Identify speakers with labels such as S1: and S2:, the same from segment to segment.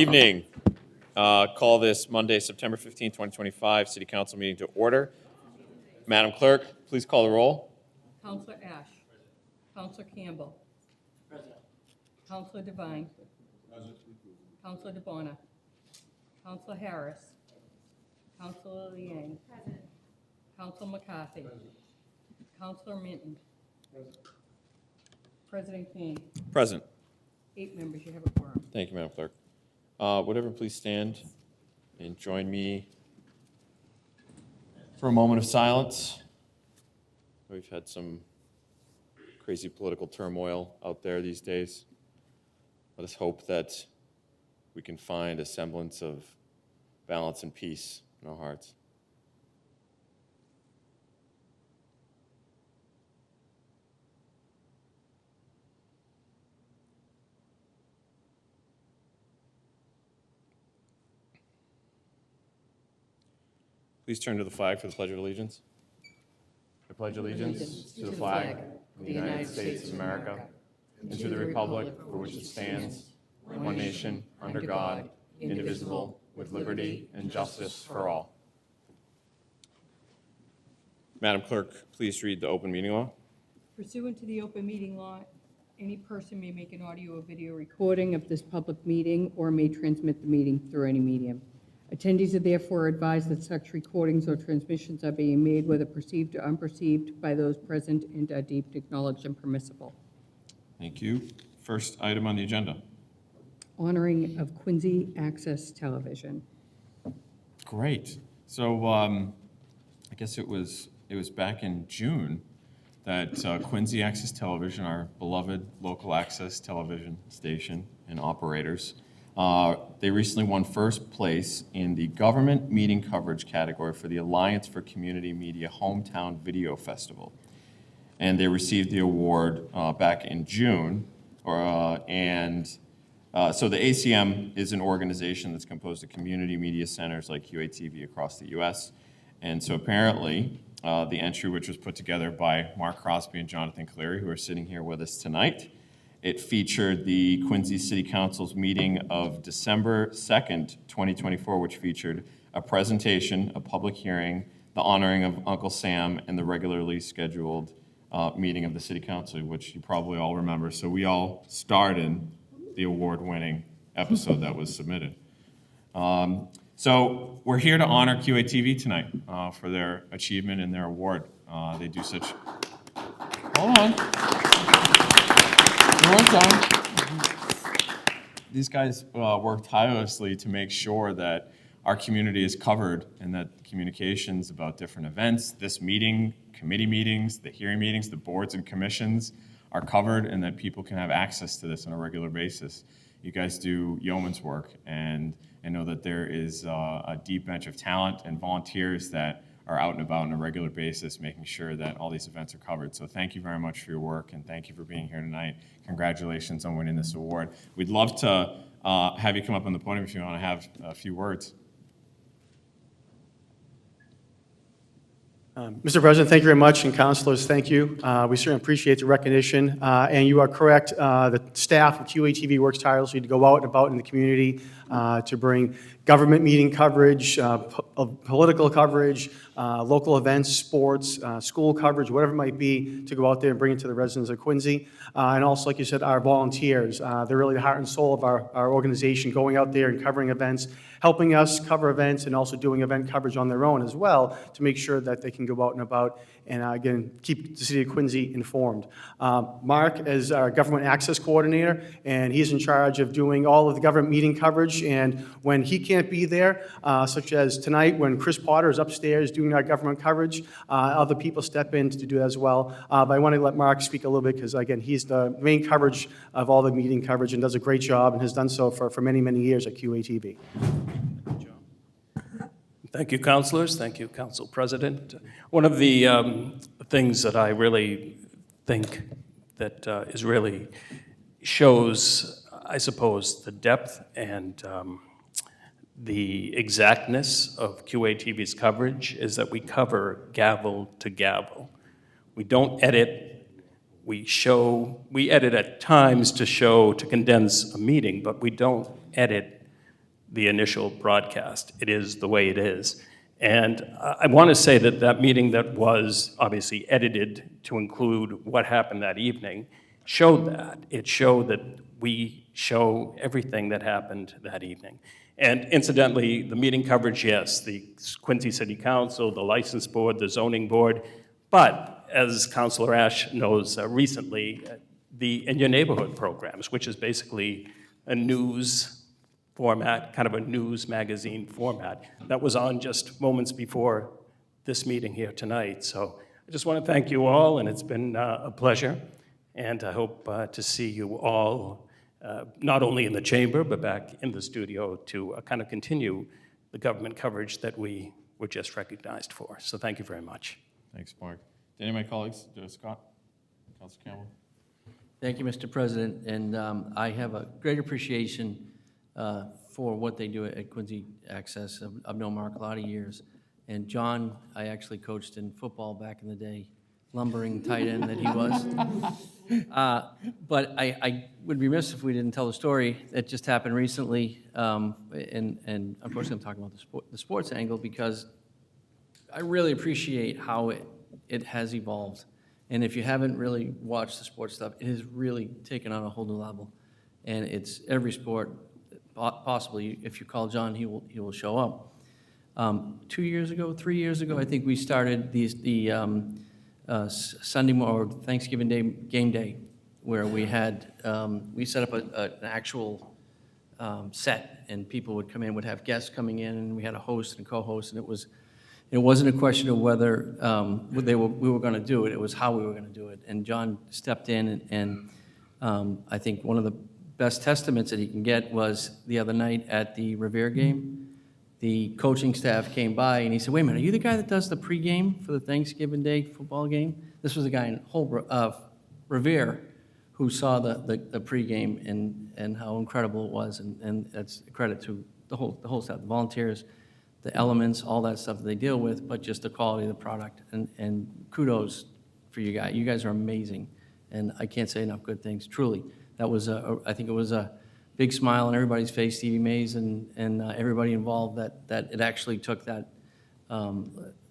S1: evening. Call this Monday, September 15, 2025, City Council meeting to order. Madam Clerk, please call the roll.
S2: Counselor Ash. Counselor Campbell. Present. Counselor Devine. Present. Counselor DeBona. Counselor Harris. Counselor Liang. Present. Counselor McCarthy. Present. Counselor Minton. Present. President Kane.
S1: Present.
S2: 8 members, you have a quorum.
S1: Thank you, Madam Clerk. Would everyone please stand and join me for a moment of silence? We've had some crazy political turmoil out there these days. Let us hope that we can find a semblance of balance and peace in our hearts. Please turn to the flag for the Pledge of Allegiance. I pledge allegiance to the flag of the United States of America and to the republic for which it stands, one nation, under God, indivisible, with liberty and justice for all. Madam Clerk, please read the open meeting law.
S2: Pursuant to the open meeting law, any person may make an audio or video recording of this public meeting or may transmit the meeting through any medium. Attendees are therefore advised that such recordings or transmissions are being made, whether perceived or unperceived, by those present and are deemed acknowledged and permissible.
S1: Thank you. First item on the agenda.
S2: Honoring of Quincy Access Television.
S1: Great. So I guess it was back in June that Quincy Access Television, our beloved local access television station and operators, they recently won first place in the government meeting coverage category for the Alliance for Community Media Hometown Video Festival. And they received the award back in June. So the ACM is an organization that's composed of community media centers like QATV across the U.S. And so apparently the entry, which was put together by Mark Crosby and Jonathan Cleary, who are sitting here with us tonight, it featured the Quincy City Council's meeting of December 2nd, 2024, which featured a presentation, a public hearing, the honoring of Uncle Sam, and the regularly scheduled meeting of the City Council, which you probably all remember. So we all starred in the award-winning episode that was submitted. So we're here to honor QATV tonight for their achievement and their award. They do such... Hold on. These guys work tirelessly to make sure that our community is covered and that communications about different events, this meeting, committee meetings, the hearing meetings, the boards and commissions are covered and that people can have access to this on a regular basis. You guys do yeoman's work, and I know that there is a deep bench of talent and volunteers that are out and about on a regular basis, making sure that all these events are covered. So thank you very much for your work, and thank you for being here tonight. Congratulations on winning this award. We'd love to have you come up on the podium if you want to have a few words.
S3: Mr. President, thank you very much, and councilors, thank you. We certainly appreciate the recognition, and you are correct. The staff of QATV works tirelessly to go out and about in the community to bring government meeting coverage, political coverage, local events, sports, school coverage, whatever it might be, to go out there and bring it to the residents of Quincy. And also, like you said, our volunteers. They're really the heart and soul of our organization, going out there and covering events, helping us cover events, and also doing event coverage on their own as well to make sure that they can go out and about and, again, keep the city of Quincy informed. Mark is our government access coordinator, and he's in charge of doing all of the government meeting coverage. And when he can't be there, such as tonight when Chris Potter is upstairs doing our government coverage, other people step in to do that as well. But I want to let Mark speak a little bit because, again, he's the main coverage of all the meeting coverage and does a great job and has done so for many, many years at QATV.
S4: Thank you, councilors. Thank you, Council President. One of the things that I really think that is really shows, I suppose, the depth and the exactness of QATV's coverage is that we cover gavel to gavel. We don't edit. We edit at times to condense a meeting, but we don't edit the initial broadcast. It is the way it is. And I want to say that that meeting that was obviously edited to include what happened that evening showed that. It showed that we show everything that happened that evening. And incidentally, the meeting coverage, yes, the Quincy City Council, the License Board, the Zoning Board, but as Councilor Ash knows recently, the In Your Neighborhood programs, which is basically a news format, kind of a news magazine format, that was on just moments before this meeting here tonight. So I just want to thank you all, and it's been a pleasure. And I hope to see you all, not only in the chamber, but back in the studio to kind of continue the government coverage that we were just recognized for. So thank you very much.
S1: Thanks, Mark. Do any of my colleagues, Scott, Councilor Campbell?
S5: Thank you, Mr. President, and I have a great appreciation for what they do at Quincy Access. I've known Mark a lot of years, and John, I actually coached in football back in the day, lumbering tight end that he was. But I would be remiss if we didn't tell the story that just happened recently, and unfortunately I'm talking about the sports angle because I really appreciate how it has evolved. And if you haven't really watched the sports stuff, it has really taken on a whole new level. And it's every sport, possibly, if you call John, he will show up. 2 years ago, 3 years ago, I think we started the Sunday or Thanksgiving Day game day, where we had we set up an actual set, and people would come in, would have guests coming in, and we had a host and co-host, and it wasn't a question of whether we were going to do it. It was how we were going to do it. And John stepped in, and I think one of the best testaments that he can get was the other night at the Revere game. The coaching staff came by, and he said, "Wait a minute, are you the guy that does the pregame for the Thanksgiving Day football game?" This was a guy in Revere who saw the pregame and how incredible it was, and that's a credit to the whole staff, the volunteers, the elements, all that stuff that they deal with, but just the quality of the product. And kudos for you guys. You guys are amazing, and I can't say enough good things. Truly, that was I think it was a big smile on everybody's face, Stevie Mays and everybody involved, that it actually took that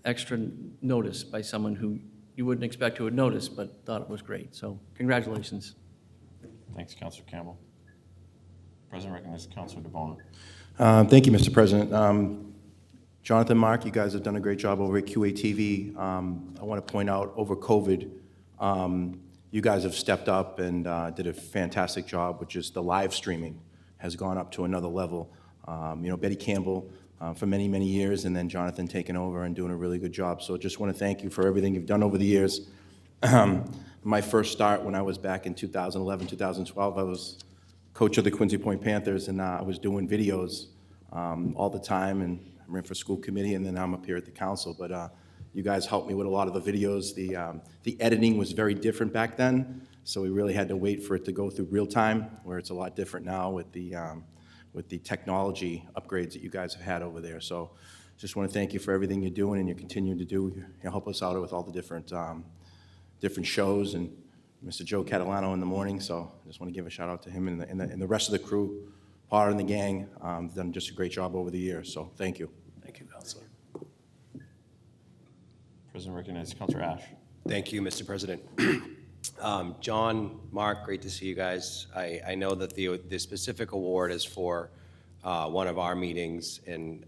S5: extra notice by someone who you wouldn't expect to have noticed, but thought it was great. So congratulations.
S1: Thanks, Councilor Campbell. President recognizes Councilor DeBona.
S6: Thank you, Mr. President. Jonathan, Mark, you guys have done a great job over at QATV. I want to point out, over COVID, you guys have stepped up and did a fantastic job, which is the live streaming has gone up to another level. Betty Campbell for many, many years, and then Jonathan taking over and doing a really good job. So just want to thank you for everything you've done over the years. My first start when I was back in 2011, 2012, I was coach of the Quincy Point Panthers, and I was doing videos all the time, and I ran for school committee, and then I'm up here at the council. But you guys helped me with a lot of the videos. The editing was very different back then, so we really had to wait for it to go through real time, where it's a lot different now with the technology upgrades that you guys have had over there. So just want to thank you for everything you're doing and you're continuing to do. You help us out with all the different shows, and Mr. Joe Catalano in the morning. So I just want to give a shout out to him and the rest of the crew, Potter and the gang. Done just a great job over the years. So thank you.
S4: Thank you, Councilor.
S1: President recognizes Councilor Ash.
S7: Thank you, Mr. President. John, Mark, great to see you guys. I know that the specific award is for one of our meetings, and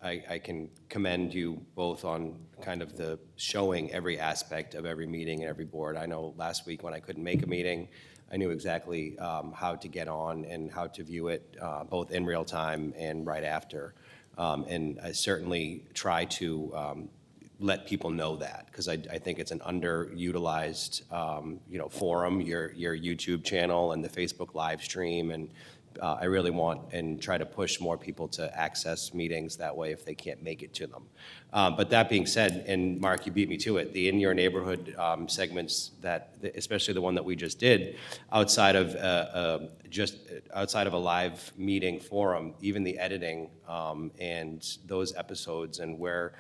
S7: I can commend you both on kind of the showing every aspect of every meeting and every board. I know last week when I couldn't make a meeting, I knew exactly how to get on and how to view it both in real time and right after. And I certainly try to let people know that, because I think it's an underutilized forum, your YouTube channel and the Facebook live stream, and I really want and try to push more people to access meetings that way if they can't make it to them. But that being said, and Mark, you beat me to it, the In Your Neighborhood segments, especially the one that we just did, outside of a live meeting forum, even the editing and those episodes, and where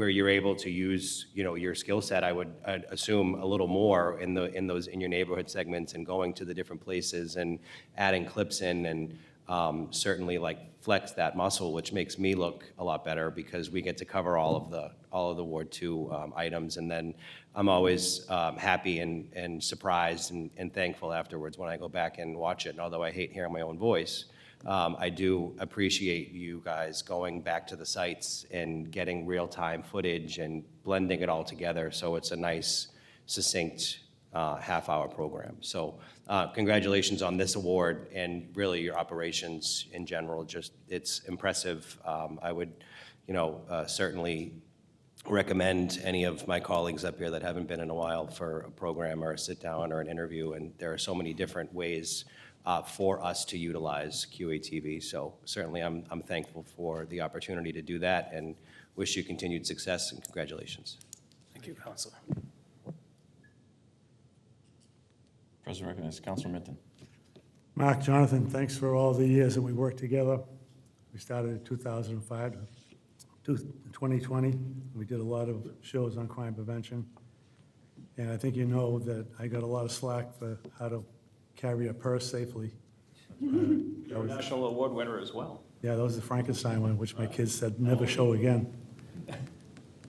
S7: you're able to use your skill set, I'd assume a little more in those In Your Neighborhood segments, and going to the different places and adding clips in, and certainly like flex that muscle, which makes me look a lot better because we get to cover all of the Ward 2 items. And then I'm always happy and surprised and thankful afterwards when I go back and watch it. And although I hate hearing my own voice, I do appreciate you guys going back to the sites and getting real-time footage and blending it all together so it's a nice, succinct half-hour program. So congratulations on this award and really your operations in general. Just, it's impressive. I would, certainly recommend any of my colleagues up here that haven't been in a while for a program or a sit-down or an interview. And there are so many different ways for us to utilize QATV. So certainly I'm thankful for the opportunity to do that and wish you continued success and congratulations.
S4: Thank you, Counselor.
S1: President recognizes Councilor Minton.
S8: Mark, Jonathan, thanks for all the years that we worked together. We started in 2005 to 2020. We did a lot of shows on crime prevention. And I think you know that I got a lot of slack for how to carry a purse safely.
S4: You're a national award winner as well.
S8: Yeah, that was the Frankenstein one, which my kids said, never show again.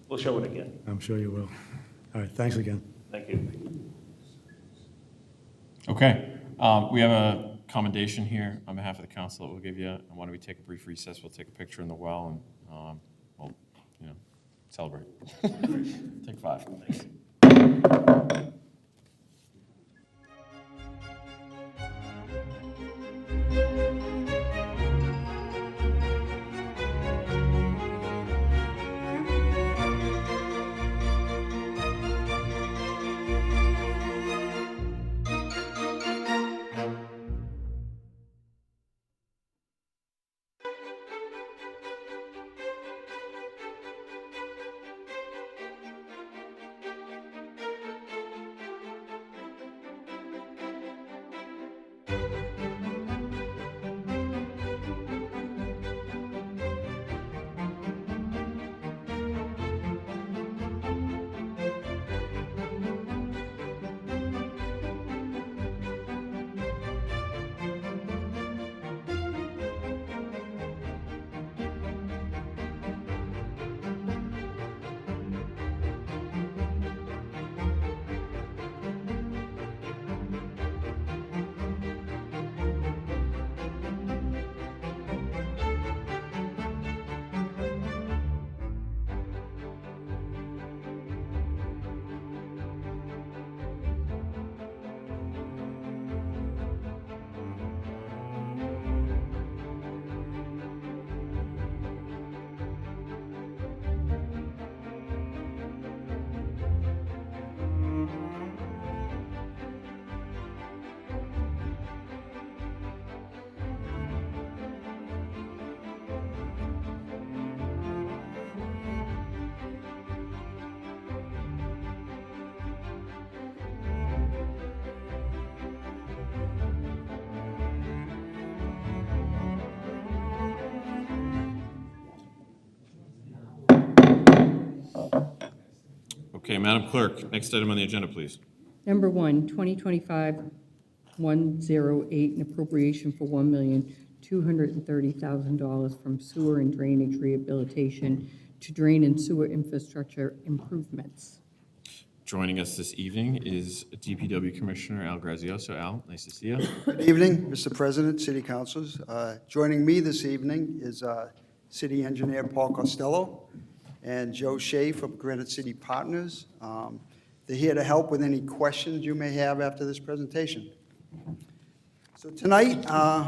S4: We'll show it again.
S8: I'm sure you will. All right, thanks again.
S4: Thank you.
S1: Okay, we have a commendation here on behalf of the council that we'll give you. And why don't we take a brief recess? We'll take a picture in the well and we'll, celebrate. Take 5. Thanks. Okay, Madam Clerk, next item on the agenda, please.
S2: Number 1, 2025-108, an appropriation for $1,230,000 from sewer and drainage rehabilitation to drain and sewer infrastructure improvements.
S1: Joining us this evening is DPW Commissioner Al Grazioso. Al, nice to see you.
S9: Good evening, Mr. President, City Councilors. Joining me this evening is City Engineer Paul Costello and Joe Shea from Granite City Partners. They're here to help with any questions you may have after this presentation. So tonight,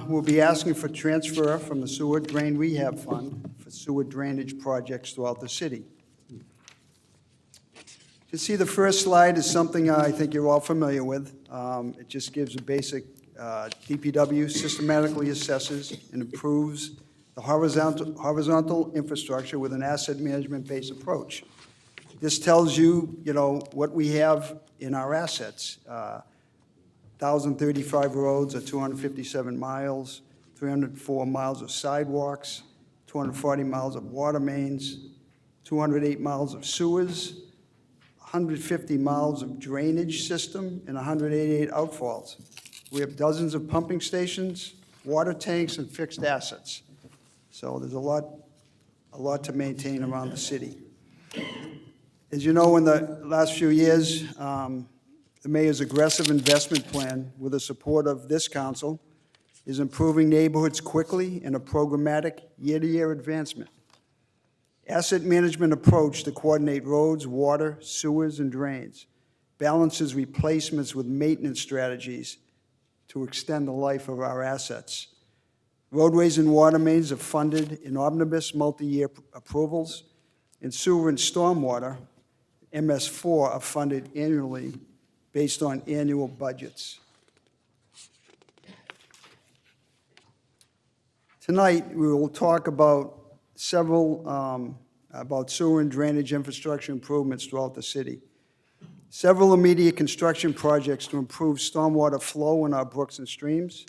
S9: we'll be asking for transfer from the Sewer Drain Rehab Fund for sewer drainage projects throughout the city. You can see the first slide is something I think you're all familiar with. It just gives a basic DPW systematically assesses and improves the horizontal infrastructure with an asset management-based approach. This tells you, what we have in our assets. 1,035 roads or 257 miles, 304 miles of sidewalks, 240 miles of water mains, 208 miles of sewers, 150 miles of drainage system, and 188 outfalls. We have dozens of pumping stations, water tanks, and fixed assets. So there's a lot to maintain around the city. As you know, in the last few years, the mayor's aggressive investment plan, with the support of this council, is improving neighborhoods quickly in a programmatic year-to-year advancement. Asset management approach to coordinate roads, water, sewers, and drains, balances replacements with maintenance strategies to extend the life of our assets. Roadways and water mains are funded in omnibus multi-year approvals, and sewer and stormwater, MS4, are funded annually based on annual budgets. Tonight, we will talk about about sewer and drainage infrastructure improvements throughout the city. Several immediate construction projects to improve stormwater flow in our brooks and streams,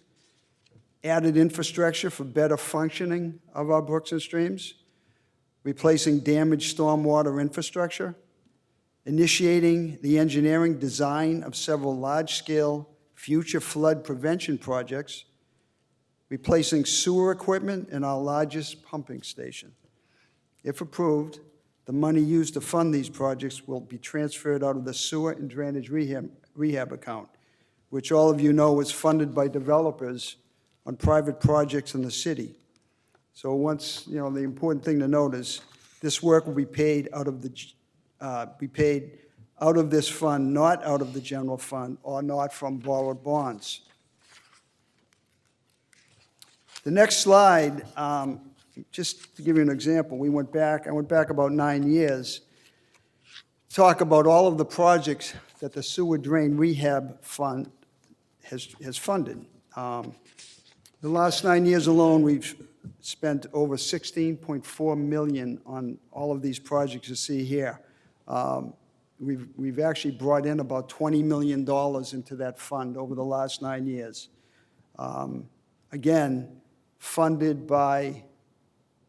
S9: added infrastructure for better functioning of our brooks and streams, replacing damaged stormwater infrastructure, initiating the engineering design of several large-scale future flood prevention projects, replacing sewer equipment in our largest pumping station. If approved, the money used to fund these projects will be transferred out of the sewer and drainage rehab account, which all of you know is funded by developers on private projects in the city. So once, the important thing to note is this work will be paid out of this fund, not out of the general fund or not from borrowed bonds. The next slide, just to give you an example, I went back about 9 years, talk about all of the projects that the sewer drain rehab fund has funded. The last 9 years alone, we've spent over $16.4 million on all of these projects you see here. We've actually brought in about $20 million into that fund over the last 9 years. Again, funded by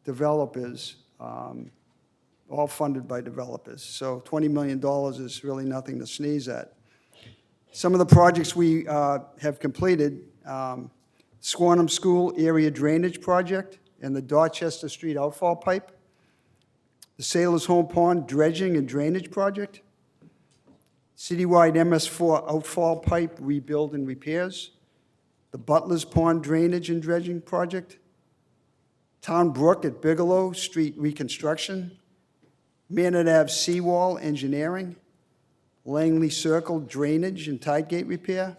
S9: developers, all funded by developers. So $20 million is really nothing to sneeze at. Some of the projects we have completed, Squantum School Area Drainage Project and the Dorchester Street Outfall Pipe, the Sailor's Home Pond Dredging and Drainage Project, citywide MS4 Outfall Pipe Rebuild and Repairs, the Butler's Pond Drainage and Dredging Project, Town Brook at Bigelow Street Reconstruction, Manor Ave Seawall Engineering, Langley Circle Drainage and Tidegate Repair,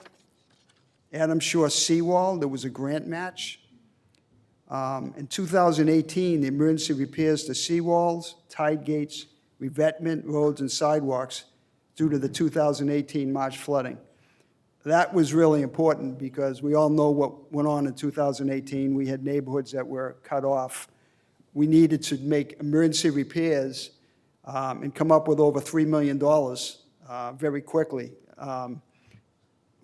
S9: Adams Shore Seawall, there was a grant match. In 2018, the emergency repairs to seawalls, tide gates, revetment, roads, and sidewalks due to the 2018 March flooding. That was really important because we all know what went on in 2018. We had neighborhoods that were cut off. We needed to make emergency repairs and come up with over $3 million very quickly.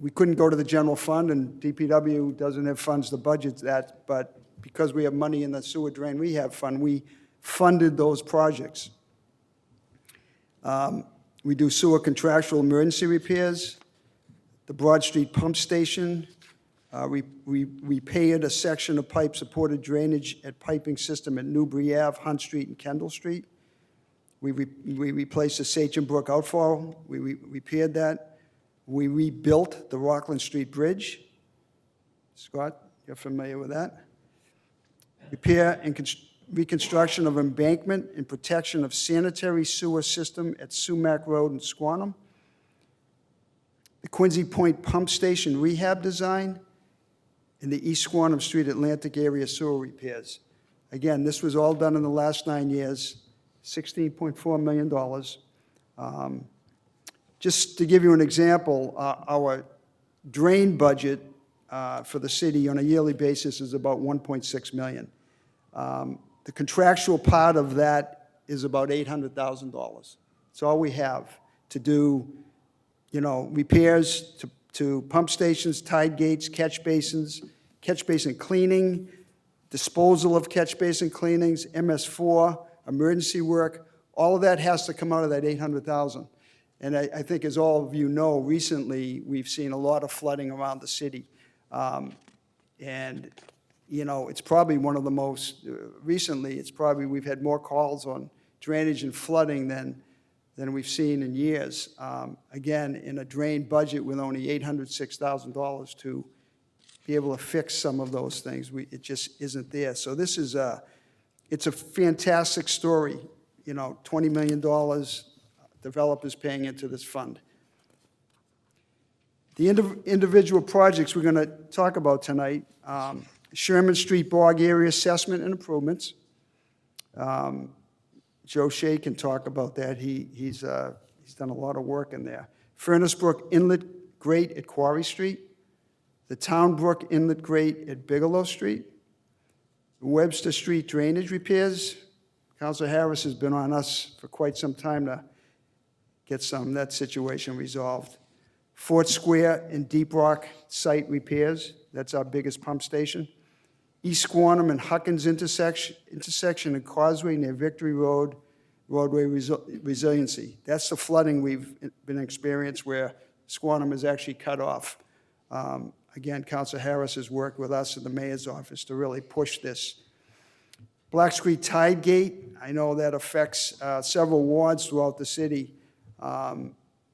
S9: We couldn't go to the general fund, and DPW doesn't have funds to budget that, but because we have money in the sewer drain rehab fund, we funded those projects. We do sewer contractual emergency repairs, the Broad Street Pump Station. We repaired a section of pipe-supported drainage at piping system at Newbury Ave, Hunt Street, and Kendall Street. We replaced the Sachem Brook outfall. We repaired that. We rebuilt the Rockland Street Bridge. Scott, you're familiar with that. Repair and reconstruction of embankment and protection of sanitary sewer system at Sumac Road in Squantum. The Quincy Point Pump Station rehab design, and the East Squantum Street Atlantic area sewer repairs. Again, this was all done in the last 9 years, $16.4 million. Just to give you an example, our drain budget for the city on a yearly basis is about $1.6 million. The contractual part of that is about $800,000. It's all we have to do, repairs to pump stations, tide gates, catch basin cleaning, disposal of catch basin cleanings, MS4, emergency work. All of that has to come out of that $800,000. And I think, as all of you know, recently we've seen a lot of flooding around the city. And you know, it's probably one of the most, recently, it's probably, we've had more calls on drainage and flooding than we've seen in years. Again, in a drain budget with only $806,000 to be able to fix some of those things, it just isn't there. So this is it's a fantastic story, you know, $20 million developers paying into this fund. The individual projects we're going to talk about tonight, Sherman Street Bog Area Assessment and Improvements. Joe Shea can talk about that. He's done a lot of work in there. Furnace Brook Inlet Grate at Quarry Street. The Town Brook Inlet Grate at Bigelow Street. Webster Street drainage repairs. Councilor Harris has been on us for quite some time to get that situation resolved. Fort Square and Deep Rock site repairs. That's our biggest pump station. East Squantum and Huckins intersection and Causeway near Victory Road, roadway resiliency. That's the flooding we've been experienced where Squantum is actually cut off. Again, Councilor Harris has worked with us in the mayor's office to really push this. Black Street Tide Gate, I know that affects several wards throughout the city.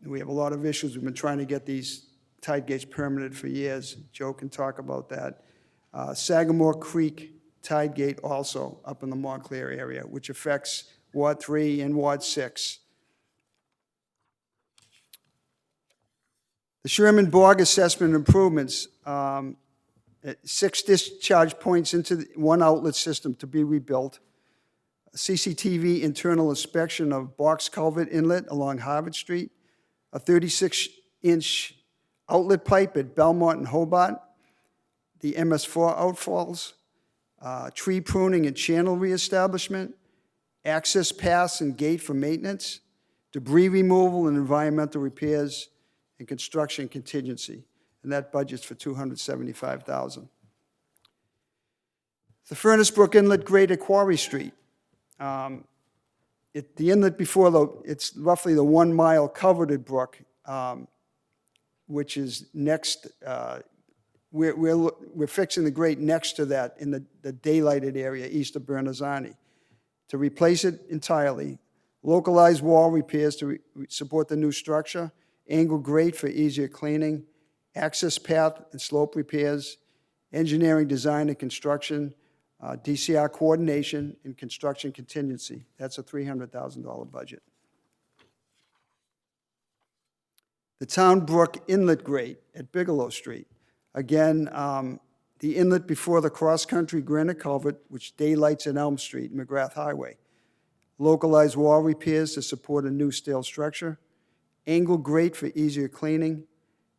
S9: We have a lot of issues. We've been trying to get these tide gates permitted for years. Joe can talk about that. Sagamore Creek Tide Gate also up in the Montclair area, which affects Ward 3 and Ward 6. The Sherman Bog Assessment Improvements, 6 discharge points into one outlet system to be rebuilt. CCTV internal inspection of Box Culvert Inlet along Harvard Street. A 36-inch outlet pipe at Belmont and Hobart. The MS4 outfalls. Tree pruning and channel reestablishment. Access paths and gate for maintenance. Debris removal and environmental repairs. And construction contingency, and that budget's for $275,000. The Furnace Brook Inlet Grate at Quarry Street. The inlet before it's roughly the 1 mile coveted brook, which is next. We're fixing the grate next to that in the daylighted area east of Bernazani. To replace it entirely, localized wall repairs to support the new structure. Angle grate for easier cleaning, access path and slope repairs, engineering, design, and construction, DCR coordination, and construction contingency. That's a $300,000 budget. The Town Brook Inlet Grate at Bigelow Street. Again, the inlet before the cross-country granite culvert, which daylights at Elm Street, McGrath Highway. Localized wall repairs to support a new steel structure. Angle grate for easier cleaning,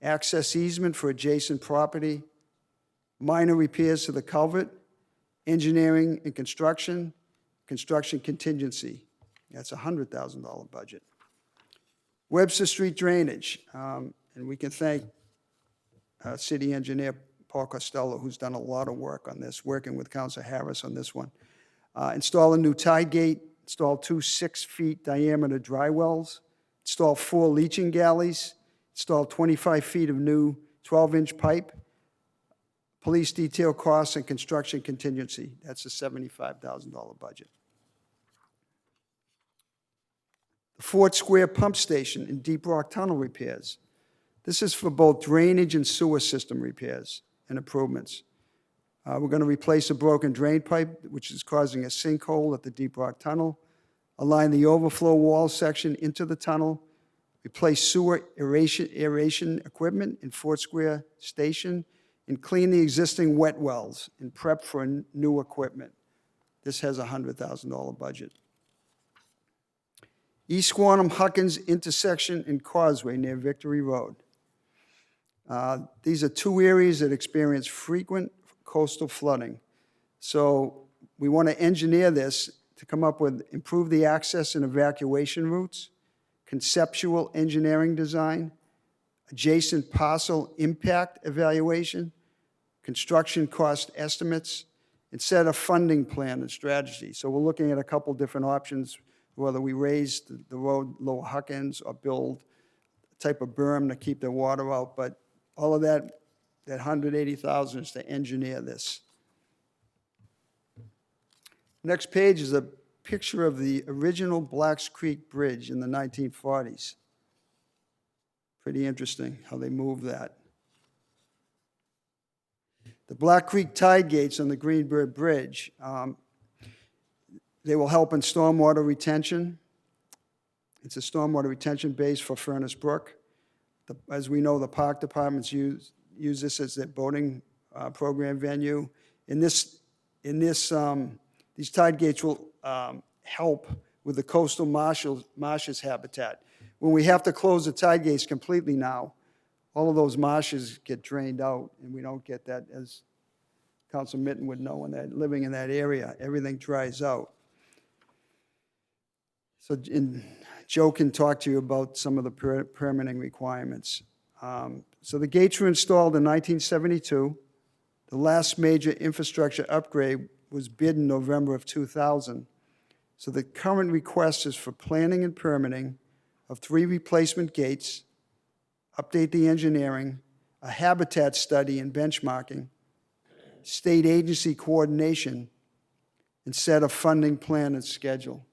S9: access easement for adjacent property, minor repairs to the culvert, engineering and construction, construction contingency. That's a $100,000 budget. Webster Street drainage, and we can thank City Engineer Paul Costello, who's done a lot of work on this, working with Councilor Harris on this one. Install a new tide gate, install 2 6-foot diameter dry wells, install 4 leaching galleys, install 25 feet of new 12-inch pipe, police detail costs and construction contingency. That's a $75,000 budget. The Fort Square Pump Station and Deep Rock Tunnel repairs. This is for both drainage and sewer system repairs and improvements. We're going to replace a broken drain pipe, which is causing a sinkhole at the Deep Rock Tunnel, align the overflow wall section into the tunnel, replace sewer aeration equipment in Fort Square Station, and clean the existing wet wells and prep for new equipment. This has a $100,000 budget. East Squantum Huckins intersection and Causeway near Victory Road. These are 2 areas that experience frequent coastal flooding. So we want to engineer this to come up with improve the access and evacuation routes, conceptual engineering design, adjacent parcel impact evaluation, construction cost estimates, and set a funding plan and strategy. So we're looking at a couple different options, whether we raise the road Lower Huckins or build a type of berm to keep the water out. But all of that $180,000 is to engineer this. Next page is a picture of the original Blacks Creek Bridge in the 1940s. Pretty interesting how they moved that. The Black Creek tide gates on the Greenbird Bridge, they will help in stormwater retention. It's a stormwater retention base for Furnace Brook. As we know, the park departments use this as their boating program venue. These tide gates will help with the coastal marshes habitat. When we have to close the tide gates completely now, all of those marshes get drained out, and we don't get that, as Council Mitten would know, when they're living in that area, everything dries out. So Joe can talk to you about some of the permitting requirements. So the gates were installed in 1972. The last major infrastructure upgrade was bid in November of 2000. So the current request is for planning and permitting of 3 replacement gates, update the engineering, a habitat study and benchmarking, state agency coordination, and set a funding plan and schedule.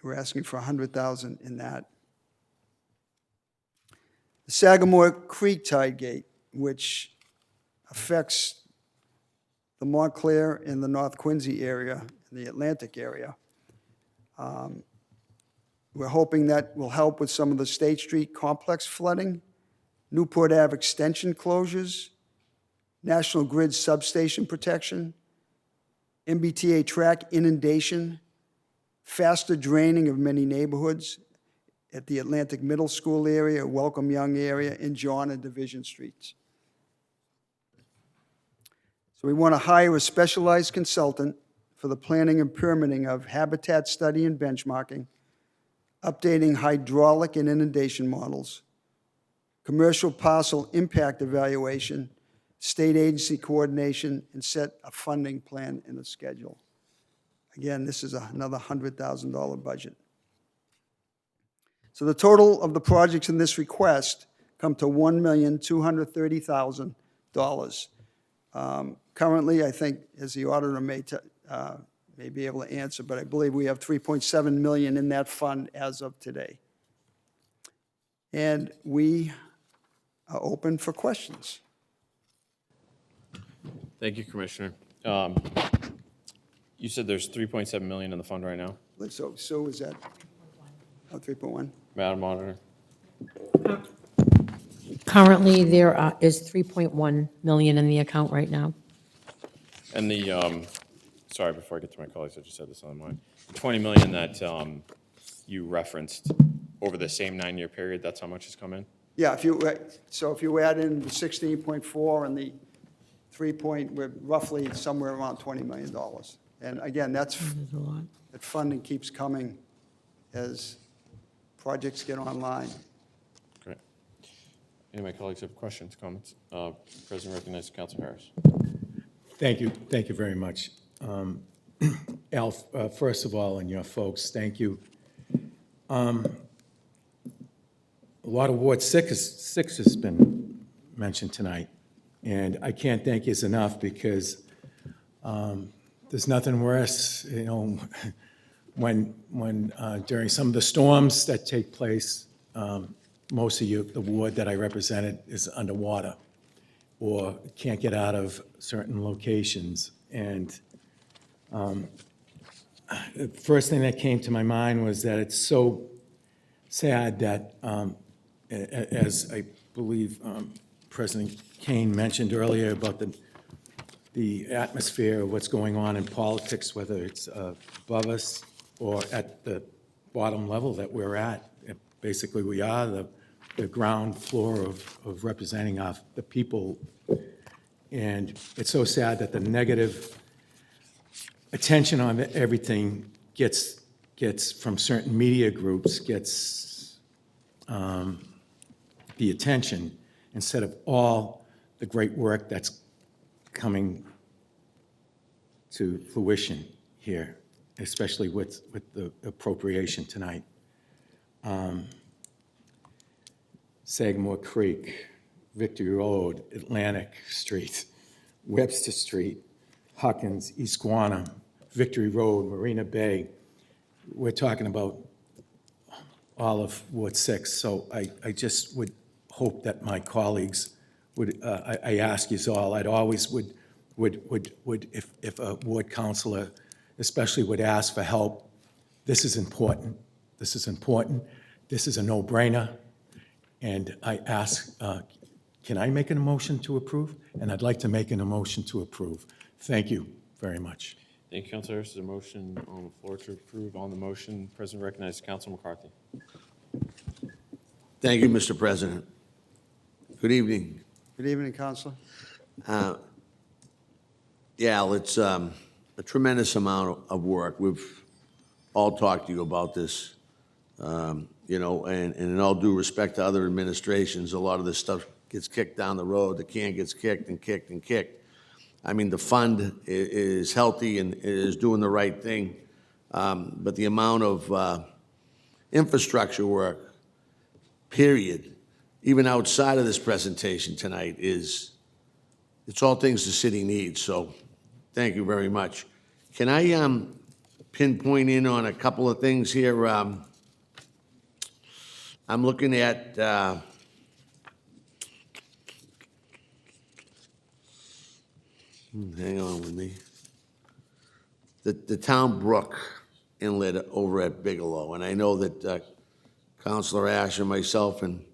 S9: We're asking for $100,000 in that. The Sagamore Creek Tide Gate, which affects the Montclair and the North Quincy area, and the Atlantic area. We're hoping that will help with some of the State Street complex flooding, Newport Ave extension closures, National Grid substation protection, MBTA track inundation, faster draining of many neighborhoods at the Atlantic Middle School area, Welcome Young area, and John and Division Streets. So we want to hire a specialized consultant for the planning and permitting of habitat study and benchmarking, updating hydraulic and inundation models, commercial parcel impact evaluation, state agency coordination, and set a funding plan and a schedule. Again, this is another $100,000 budget. So the total of the projects in this request come to $1,230,000. Currently, I think, as the auditor may be able to answer, but I believe we have $3.7 million in that fund as of today. And we are open for questions.
S1: Thank you, Commissioner. You said there's 3.7 million in the fund right now,
S9: So is that, 3.1?
S1: Madam Auditor?
S10: Currently, there is 3.1 million in the account right now.
S1: And the, sorry, before I get to my colleagues, I just had this on mind. The 20 million that you referenced over the same 9-year period, that's how much has come in?
S9: Yeah, if you add in the 16.4 and the 3 point, we're roughly somewhere around $20 million. And again, that funding keeps coming as projects get online.
S1: Great. Any of my colleagues have questions, comments? President recognizes Councilor Harris.
S11: Thank you very much. Al, first of all, and your folks, thank you. A lot of Ward 6 has been mentioned tonight, and I can't thank you enough because there's nothing worse, when during some of the storms that take place, most of the ward that I represented is underwater or can't get out of certain locations. And the first thing that came to my mind was that it's so sad that, as I believe President Kane mentioned earlier about the atmosphere of what's going on in politics, whether it's above us or at the bottom level that we're at. Basically, we are the ground floor of representing the people. And it's so sad that the negative attention on everything gets from certain media groups, gets the attention instead of all the great work that's coming to fruition here, especially with the appropriation tonight. Sagamore Creek, Victory Road, Atlantic Street, Webster Street, Huckins, East Quantum, Victory Road, Marina Bay. We're talking about all of Ward 6. So I just would hope that my colleagues would, I ask you all, I'd always would, if a ward councilor especially would ask for help, this is important. This is important. This is a no-brainer. And I ask, can I make an motion to approve? And I'd like to make an motion to approve. Thank you very much.
S1: Thank you, Councilor Harris. There's a motion on the floor to approve. On the motion, President recognizes Council McCarthy.
S12: Thank you, Mr. President. Good evening.
S9: Good evening, Counselor.
S12: Yeah, it's a tremendous amount of work. We've all talked to you about this, you know, and in all due respect to other administrations, a lot of this stuff gets kicked down the road. The can gets kicked and kicked and kicked. I mean, the fund is healthy and is doing the right thing, but the amount of infrastructure work, period, even outside of this presentation tonight, it's all things the city needs. So thank you very much. Can I pinpoint in on a couple of things here? I'm looking at hang on with me. The Town Brook Inlet over at Bigelow, and I know that Councilor Ash and myself and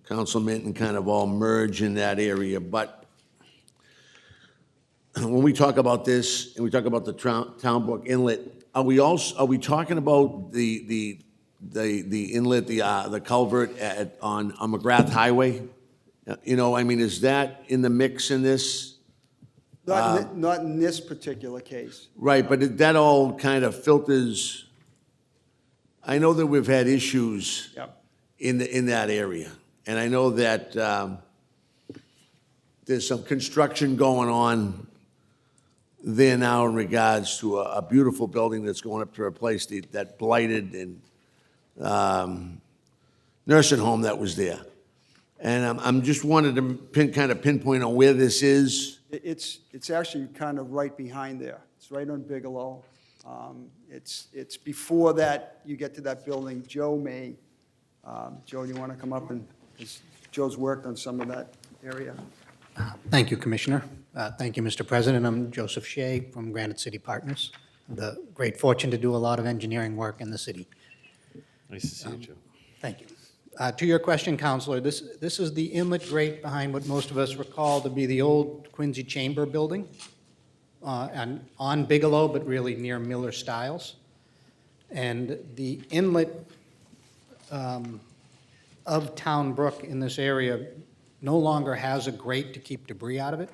S12: Council Minton kind of all merge in that area, but when we talk about this and we talk about the Town Brook Inlet, are we talking about the inlet, the culvert on McGrath Highway? You know, I mean, is that in the mix in this?
S9: Not in this particular case.
S12: Right, but that all kind of filters. I know that we've had issues
S9: Yep.
S12: in that area, and I know that there's some construction going on there now in regards to a beautiful building that's going up to replace that blighted and nursing home that was there. And I'm just wanted to kind of pinpoint on where this is.
S9: It's actually kind of right behind there. It's right on Bigelow. It's before that, you get to that building. Joe, you want to come up and, 'cause Joe's worked on some of that area.
S13: Thank you, Commissioner. Thank you, Mr. President. I'm Joseph Shea from Granite City Partners. The great fortune to do a lot of engineering work in the city.
S1: Nice to see you, Joe.
S13: Thank you. To your question, Counselor, this is the inlet grate behind what most of us recall to be the old Quincy Chamber building and on Bigelow, but really near Miller Stiles. And the inlet of Town Brook in this area no longer has a grate to keep debris out of it.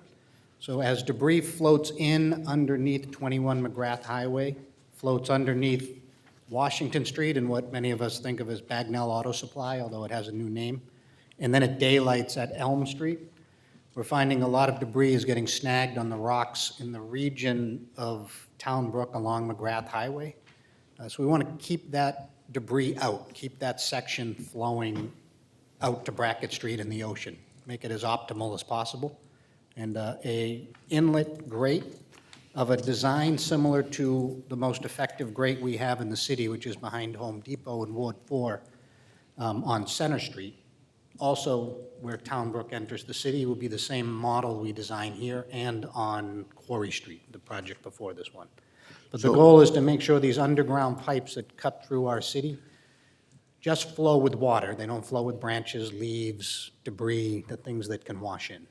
S13: So as debris floats in underneath 21 McGrath Highway, floats underneath Washington Street and what many of us think of as Bagnell Auto Supply, although it has a new name, and then it daylights at Elm Street, we're finding a lot of debris is getting snagged on the rocks in the region of Town Brook along McGrath Highway. So we want to keep that debris out, keep that section flowing out to Brackett Street and the ocean, make it as optimal as possible. And a inlet grate of a design similar to the most effective grate we have in the city, which is behind Home Depot in Ward 4 on Center Street. Also, where Town Brook enters the city will be the same model we design here and on Quarry Street, the project before this one. But the goal is to make sure these underground pipes that cut through our city just flow with water. They don't flow with branches, leaves, debris, the things that can wash in.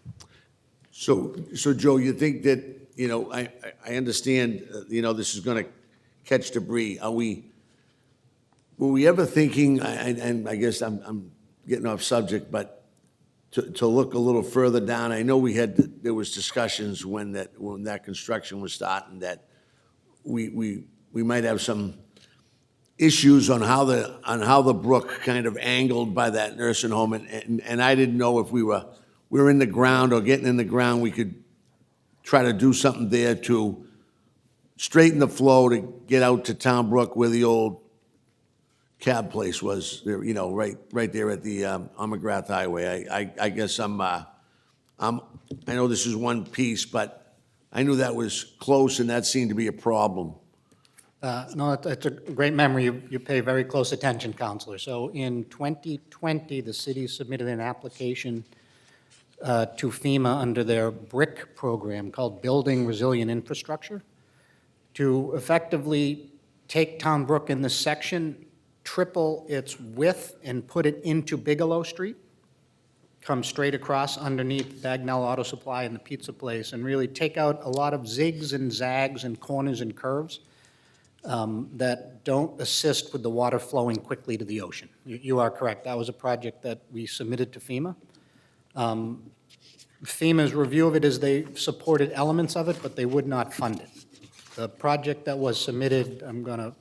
S12: So Joe, you think that, you know, I understand, you know, this is going to catch debris. Were we ever thinking, and I guess I'm getting off subject, but to look a little further down? I know there was discussions when that construction was starting that we might have some issues on how the brook kind of angled by that nursing home, and I didn't know if we were in the ground or getting in the ground, we could try to do something there to straighten the flow to get out to Town Brook where the old cab place was, there, you know, right there at the on McGrath Highway. I guess I know this is one piece, but I knew that was close, and that seemed to be a problem.
S13: No, it's a great memory. You pay very close attention, Counselor. So in 2020, the city submitted an application to FEMA under their BRIC program called Building Resilient Infrastructure to effectively take Town Brook in this section, triple its width, and put it into Bigelow Street, come straight across underneath Bagnell Auto Supply and the pizza place, and really take out a lot of zigs and zags and corners and curves that don't assist with the water flowing quickly to the ocean. You are correct. That was a project that we submitted to FEMA. FEMA's review of it is they supported elements of it, but they would not fund it. The project that was submitted, I'm going to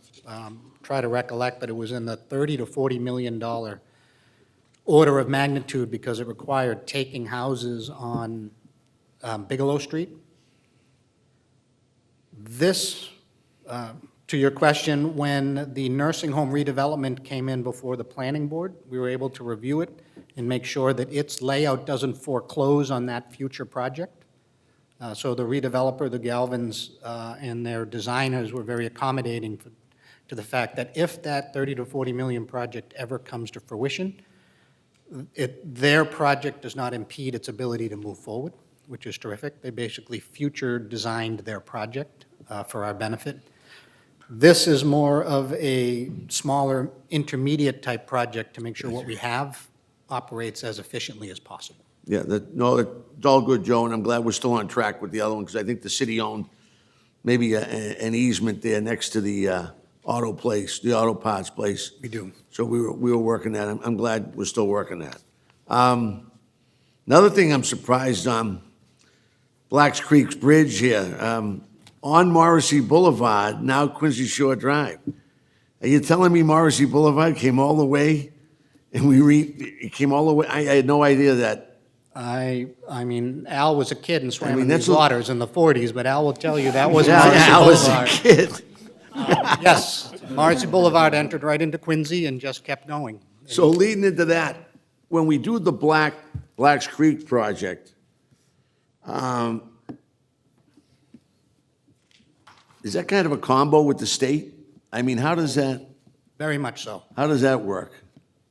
S13: try to recollect, but it was in the $30 to $40 million order of magnitude because it required taking houses on Bigelow Street. This, to your question, when the nursing home redevelopment came in before the planning board, we were able to review it and make sure that its layout doesn't foreclose on that future project. So the redeveloper, the Galvins, and their designers were very accommodating to the fact that if that 30 to 40 million project ever comes to fruition, their project does not impede its ability to move forward, which is terrific. They basically future designed their project for our benefit. This is more of a smaller intermediate type project to make sure what we have operates as efficiently as possible.
S12: Yeah, no, it's all good, Joe, and I'm glad we're still on track with the other one, because I think the city owned maybe an easement there next to the auto place, the auto parts place.
S13: We do.
S12: So we were working that. I'm glad we're still working that. Another thing I'm surprised on, Blacks Creek Bridge here, on Morrissey Boulevard, now Quincy Shore Drive. Are you telling me Morrissey Boulevard came all the way, and it came all the way? I had no idea that.
S13: I mean, Al was a kid and swam
S12: I mean,
S13: in
S12: that's
S13: these
S12: a-
S13: waters in the 40s, but Al will tell you that was
S12: Yeah,
S13: Morrissey
S12: I was a
S13: Boulevard.
S12: kid.
S13: Yes, Morrissey Boulevard entered right into Quincy and just kept going.
S12: So leading into that, when we do the Blacks Creek project, is that kind of a combo with the state? I mean, how does that
S13: Very much so.
S12: work?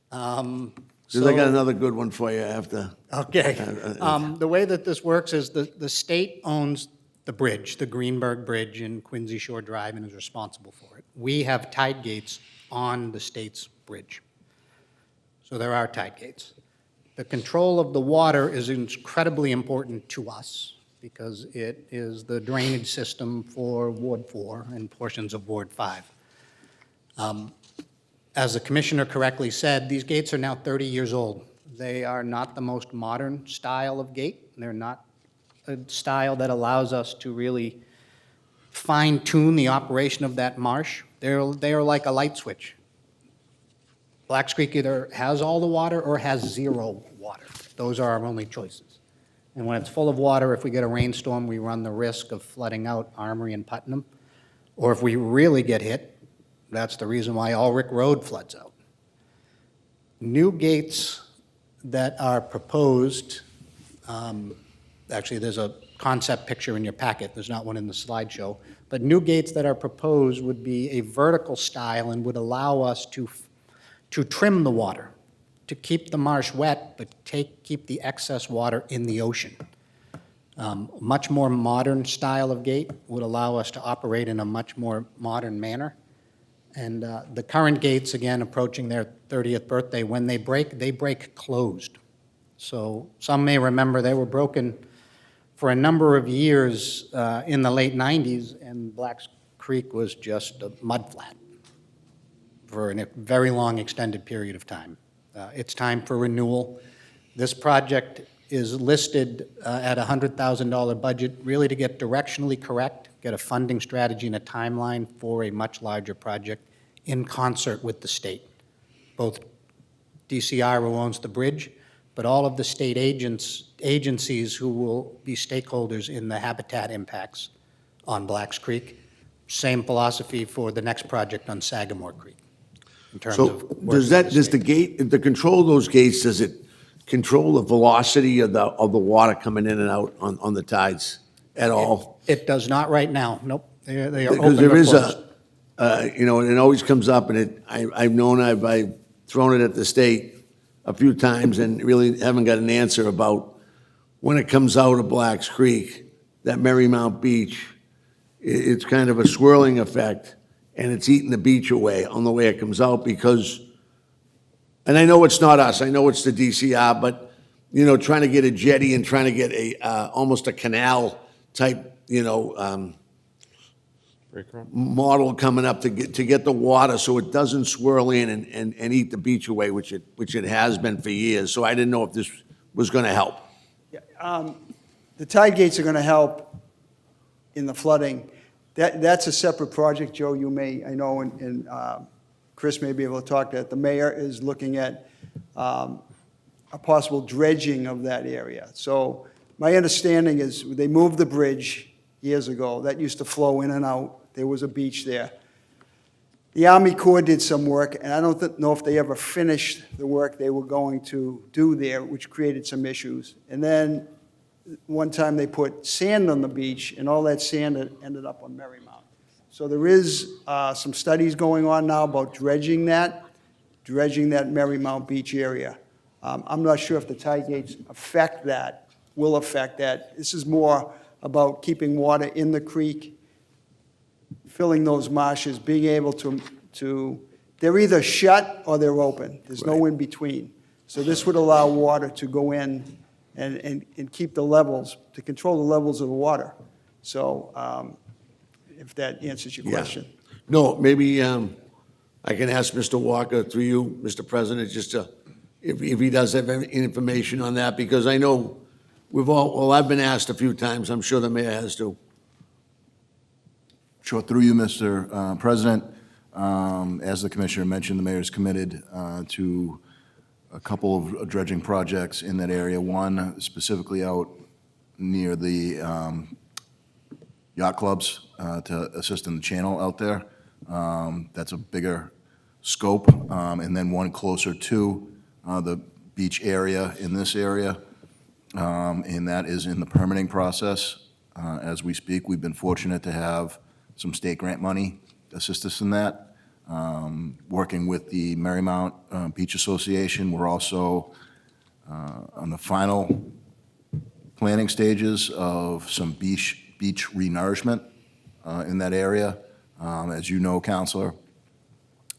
S12: Because I got another good one for you after.
S13: Okay. The way that this works is the state owns the bridge, the Greenberg Bridge in Quincy Shore Drive, and is responsible for it. We have tide gates on the state's bridge. So there are tide gates. The control of the water is incredibly important to us because it is the drainage system for Ward 4 and portions of Ward 5. As the commissioner correctly said, these gates are now 30 years old. They are not the most modern style of gate. They're not a style that allows us to really fine-tune the operation of that marsh. They are like a light switch. Blacks Creek either has all the water or has zero water. Those are our only choices. And when it's full of water, if we get a rainstorm, we run the risk of flooding out Armory and Putnam. Or if we really get hit, that's the reason why Ulrich Road floods out. New gates that are proposed, actually, there's a concept picture in your packet. There's not one in the slideshow. But new gates that are proposed would be a vertical style and would allow us to trim the water, to keep the marsh wet, but keep the excess water in the ocean. Much more modern style of gate would allow us to operate in a much more modern manner. And the current gates, again, approaching their 30th birthday, when they break closed. So some may remember they were broken for a number of years in the late 90s, and Blacks Creek was just a mudflat for a very long extended period of time. It's time for renewal. This project is listed at a $100,000 budget, really to get directionally correct, get a funding strategy and a timeline for a much larger project in concert with the state. Both DCR, who owns the bridge, but all of the state agencies who will be stakeholders in the habitat impacts on Blacks Creek. Same philosophy for the next project on Sagamore Creek. In terms
S12: So
S13: of working
S12: does
S13: with
S12: the
S13: state.
S12: gate, the control of those gates, does it control the velocity of the water coming in and out on the tides? at all?
S13: It does not right now, nope. They are
S12: Because
S13: open or
S12: there is
S13: closed.
S12: you know, and it always comes up, and I've known, I've thrown it at the state a few times and really haven't got an answer about when it comes out of Blacks Creek, that Marymount Beach, it's kind of a swirling effect, and it's eating the beach away on the way it comes out because, and I know it's not us, I know it's the DCR, but, you know, trying to get a jetty and trying to get almost a canal type, you know, model coming up to get the water so it doesn't swirl in and eat the beach away, which it has been for years. So I didn't know if this was going to help.
S9: The tide gates are going to help in the flooding. That's a separate project, Joe, you may, I know, and Chris may be able to talk to that. The mayor is looking at a possible dredging of that area. So my understanding is they moved the bridge years ago. That used to flow in and out. There was a beach there. The Army Corps did some work, and I don't know if they ever finished the work they were going to do there, which created some issues. And then one time they put sand on the beach, and all that sand ended up on Marymount. So there is some studies going on now about dredging that Marymount Beach area. I'm not sure if the tide gates will affect that. This is more about keeping water in the creek, filling those marshes, being able to, they're either shut or they're open. There's no in between. So this would allow water to go in and keep the levels, to control the levels of the water. So if that answers your
S12: Yeah.
S9: question.
S12: No, maybe I can ask Mr. Walker through you, Mr. President, just to, if he does have any information on that, because I know I've been asked a few times, I'm sure the mayor has too.
S6: Sure, through you, Mr. President. As the commissioner mentioned, the mayor is committed to a couple of dredging projects in that area. One specifically out near the yacht clubs to assist in the channel out there. That's a bigger scope. And then one closer to the beach area in this area. And that is in the permitting process. As we speak, we've been fortunate to have some state grant money assist us in that. Working with the Marymount Beach Association, we're also on the final planning stages of some beach renourishment in that area. As you know, Counselor,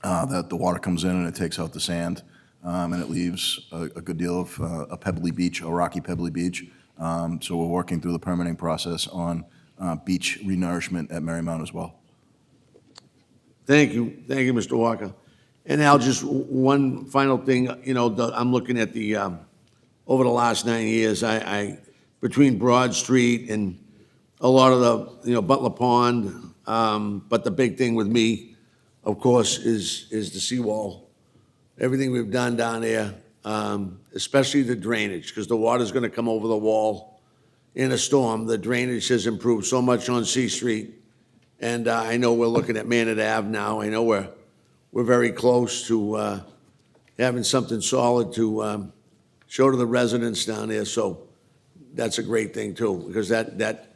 S6: that the water comes in and it takes out the sand, and it leaves a good deal of a pebbly beach, a rocky pebbly beach. So we're working through the permitting process on beach renourishment at Marymount as well.
S12: Thank you, Mr. Walker. And Al, just one final thing, you know, I'm looking at the, over the last 9 years, between Broad Street and a lot of the, you know, Butler Pond, but the big thing with me, of course, is the seawall. Everything we've done down there, especially the drainage, because the water's gonna come over the wall in a storm. The drainage has improved so much on C Street. And I know we're looking at Manor Ave now. I know we're very close to having something solid to show to the residents down there. So that's a great thing too, because that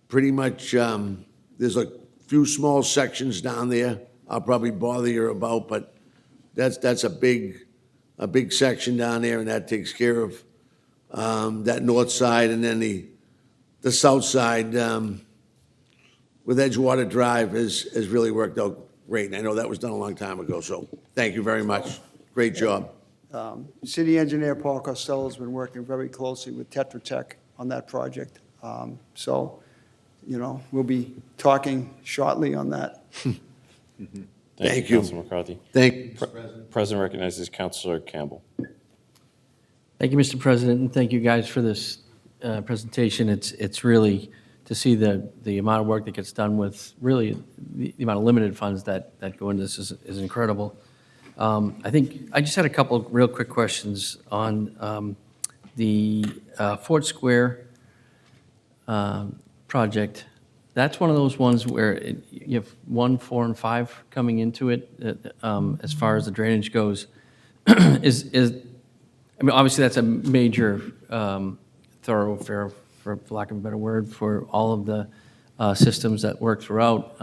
S12: pretty much, there's a few small sections down there I'll probably bother you about, but that's a big section down there, and that takes care of that north side, and then the south side with Edgewater Drive has really worked out great. And I know that was done a long time ago, so thank you very much. Great job.
S9: City engineer Paul Costello has been working very closely with Tetra Tech on that project. So, you know, we'll be talking shortly on that.
S12: Thank you.
S1: Councilor McCarthy.
S12: Thank you.
S1: President recognizes Councilor Campbell.
S5: Thank you, Mr. President, and thank you guys for this presentation. It's really, to see the amount of work that gets done with really the amount of limited funds that go into this is incredible. I think, I just had a couple of real quick questions on the Fort Square project. That's one of those ones where you have 1, 4, and 5 coming into it as far as the drainage goes. I mean, obviously, that's a major thoroughfare for lack of a better word, for all of the systems that work throughout.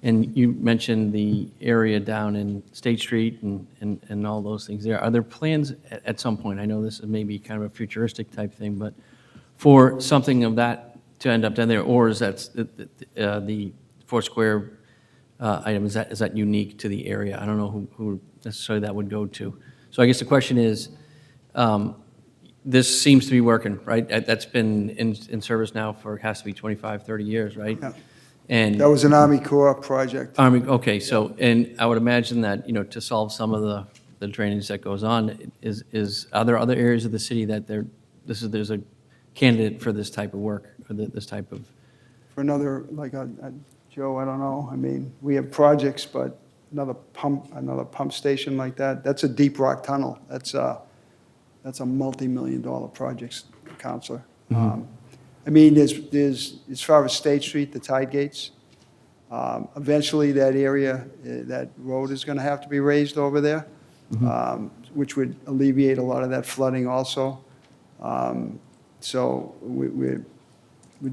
S5: And you mentioned the area down in State Street and all those things there. Are there plans at some point, I know this is maybe kind of a futuristic type thing, but for something of that to end up down there, or is that the Foursquare item, is that unique to the area? I don't know who necessarily that would go to. So I guess the question is, this seems to be working, right? That's been in service now for, has to be 25, 30 years, right?
S9: Yeah.
S5: And
S9: That was an Army Corps project.
S5: Army, okay, so, and I would imagine that, to solve some of the drainage that goes on, are there other areas of the city that there's a candidate for this type of work, or this type of?
S9: For another, like, Joe, I don't know, I mean, we have projects, but another pump station like that, that's a deep rock tunnel. That's a multi-million-dollar project, Counselor. I mean, there's, as far as State Street, the tide gates, eventually that area, that road is going to have to be raised over there, which would alleviate a lot of that flooding also. So we're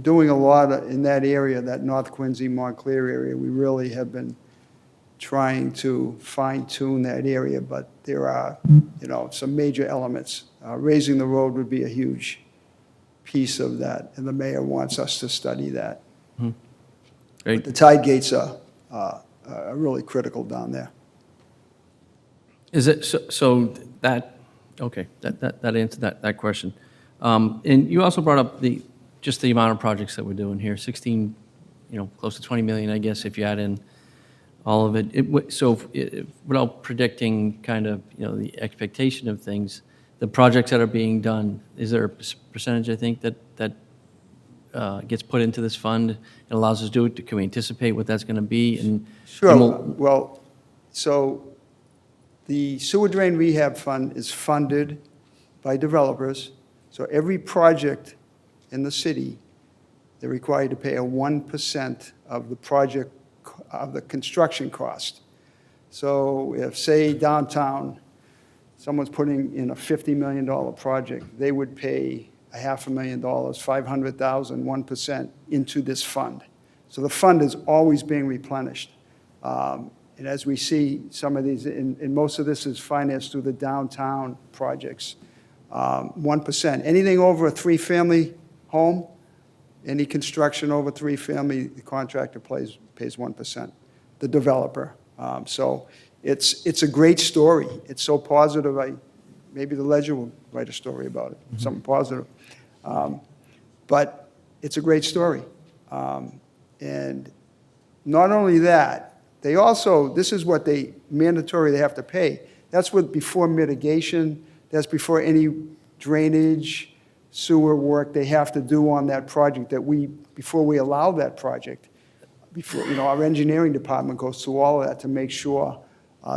S9: doing a lot in that area, that North Quincy, Montclair area. We really have been trying to fine-tune that area, but there are, some major elements. Raising the road would be a huge piece of that, and the mayor wants us to study that.
S5: Great.
S9: But the tide gates are really critical down there.
S5: Is it, so that, okay, that answered that question. And you also brought up just the amount of projects that we're doing here, 16, close to 20 million, I guess, if you add in all of it. So without predicting kind of, the expectation of things, the projects that are being done, is there a percentage, I think, that gets put into this fund and allows us to do it? Can we anticipate what that's going to be? And
S9: Sure.
S5: and
S9: Well, so the sewer drain rehab fund is funded by developers. So every project in the city, they're required to pay a 1% of the project, of the construction cost. So if, say, downtown, someone's putting in a $50 million project, they would pay $500,000, $500,000, 1% into this fund. So the fund is always being replenished. And as we see, some of these, and most of this is financed through the downtown projects, 1%. Anything over a three-family home, any construction over three-family, the contractor pays 1%, the developer. So it's a great story. It's so positive, maybe the Ledger will write a story about it, something positive. But it's a great story. And not only that, they also, this is what they have to pay. That's before mitigation, that's before any drainage, sewer work they have to do on that project before we allow that project. Before, our engineering department goes through all of that to make sure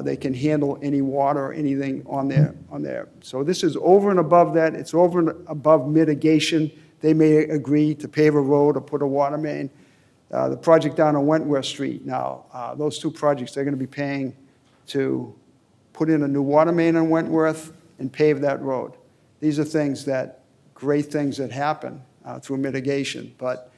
S9: they can handle any water or anything on there. So this is over and above that. It's over and above mitigation. They may agree to pave a road or put a water main. The project down on Wentworth Street now, those two projects, they're going to be paying to put in a new water main on Wentworth and pave that road. These are great things that happen through mitigation. But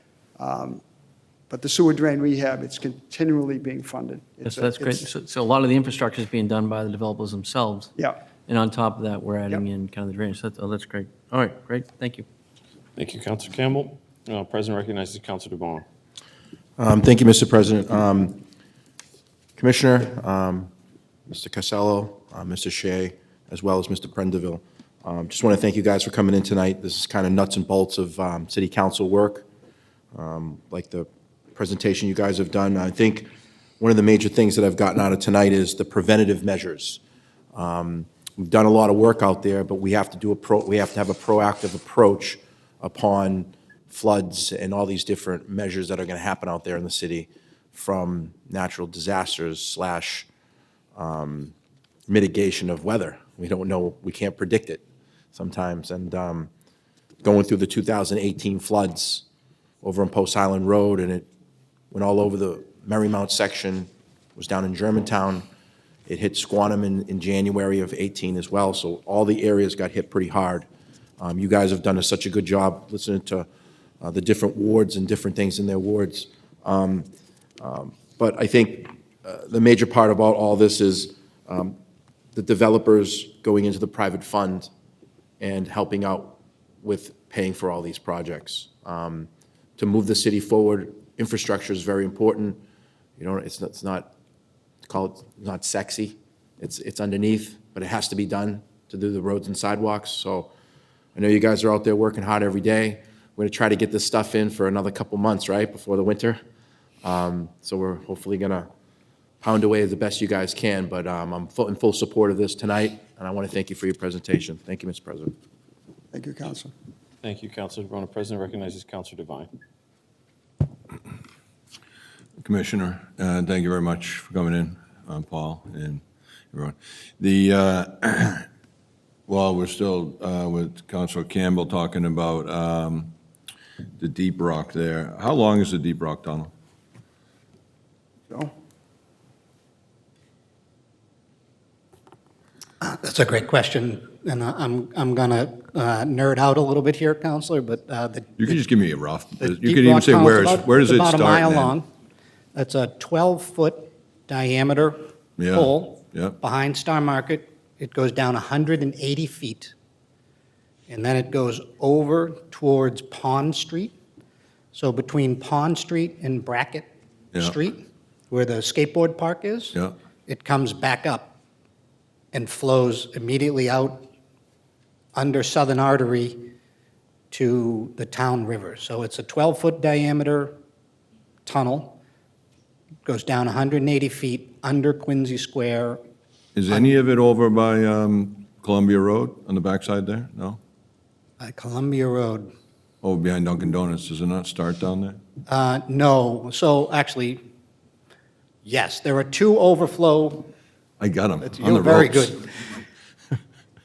S9: the sewer drain rehab, it's continually being funded.
S5: Yes, that's great. So a lot of the infrastructure is being done by the developers themselves.
S9: Yeah.
S5: And on top of that, we're adding in kind of the drainage. That's great. All right, great, thank you.
S1: Thank you, Councilor Campbell. President recognizes Councilor DeBona.
S6: Thank you, Mr. President. Commissioner, Mr. Casello, Mr. Shea, as well as Mr. Prendeville. Just want to thank you guys for coming in tonight. This is kind of nuts and bolts of city council work, like the presentation you guys have done. I think one of the major things that I've gotten out of tonight is the preventative measures. We've done a lot of work out there, but we have to have a proactive approach upon floods and all these different measures that are going to happen out there in the city, from natural disasters / mitigation of weather. We don't know, we can't predict it sometimes. And going through the 2018 floods over on Post Island Road, and it went all over the Marymount section, was down in Germantown. It hit Squantum in January of 18 as well, so all the areas got hit pretty hard. You guys have done such a good job listening to the different wards and different things in their wards. But I think the major part about all this is the developers going into the private fund and helping out with paying for all these projects. To move the city forward, infrastructure is very important. You know, it's not, call it not sexy. It's underneath, but it has to be done to do the roads and sidewalks. So I know you guys are out there working hard every day. We're going to try to get this stuff in for another couple months, right, before the winter. So we're hopefully going to pound away the best you guys can, but I'm in full support of this tonight, and I want to thank you for your presentation. Thank you, Mr. President.
S9: Thank you, Council.
S1: Thank you, Councilor DeBona. President recognizes Councilor Devine.
S14: Commissioner, thank you very much for coming in, Paul and everyone. While we're still with Councilor Campbell talking about the Deep Rock there, how long is the Deep Rock Tunnel?
S9: Joe?
S13: That's a great question, and I'm going to nerd out a little bit here, Counselor, but
S14: You can just give me a rough,
S13: the
S14: you
S13: Deep
S14: could even
S13: Rock
S14: say
S13: Tunnel's
S14: where does it
S13: about
S14: start?
S13: a mile
S14: and end?
S13: long. It's a 12-foot diameter
S14: Yeah,
S13: hole
S14: yeah.
S13: behind Star Market. It goes down 180 feet, and then it goes over towards Pond Street. So between Pond Street and Brackett
S14: Yeah.
S13: Street, where the skateboard park is,
S14: Yeah.
S13: it comes back up and flows immediately out under Southern Artery to the town river. So it's a 12-foot diameter tunnel, goes down 180 feet under Quincy Square.
S14: Is any of it over by Columbia Road on the backside there? No?
S13: Columbia Road.
S14: Over behind Dunkin' Donuts, does it not start down there?
S13: No, so actually, yes, there are two overflow.
S14: I got them, on the
S13: You're very
S14: ropes.
S13: good.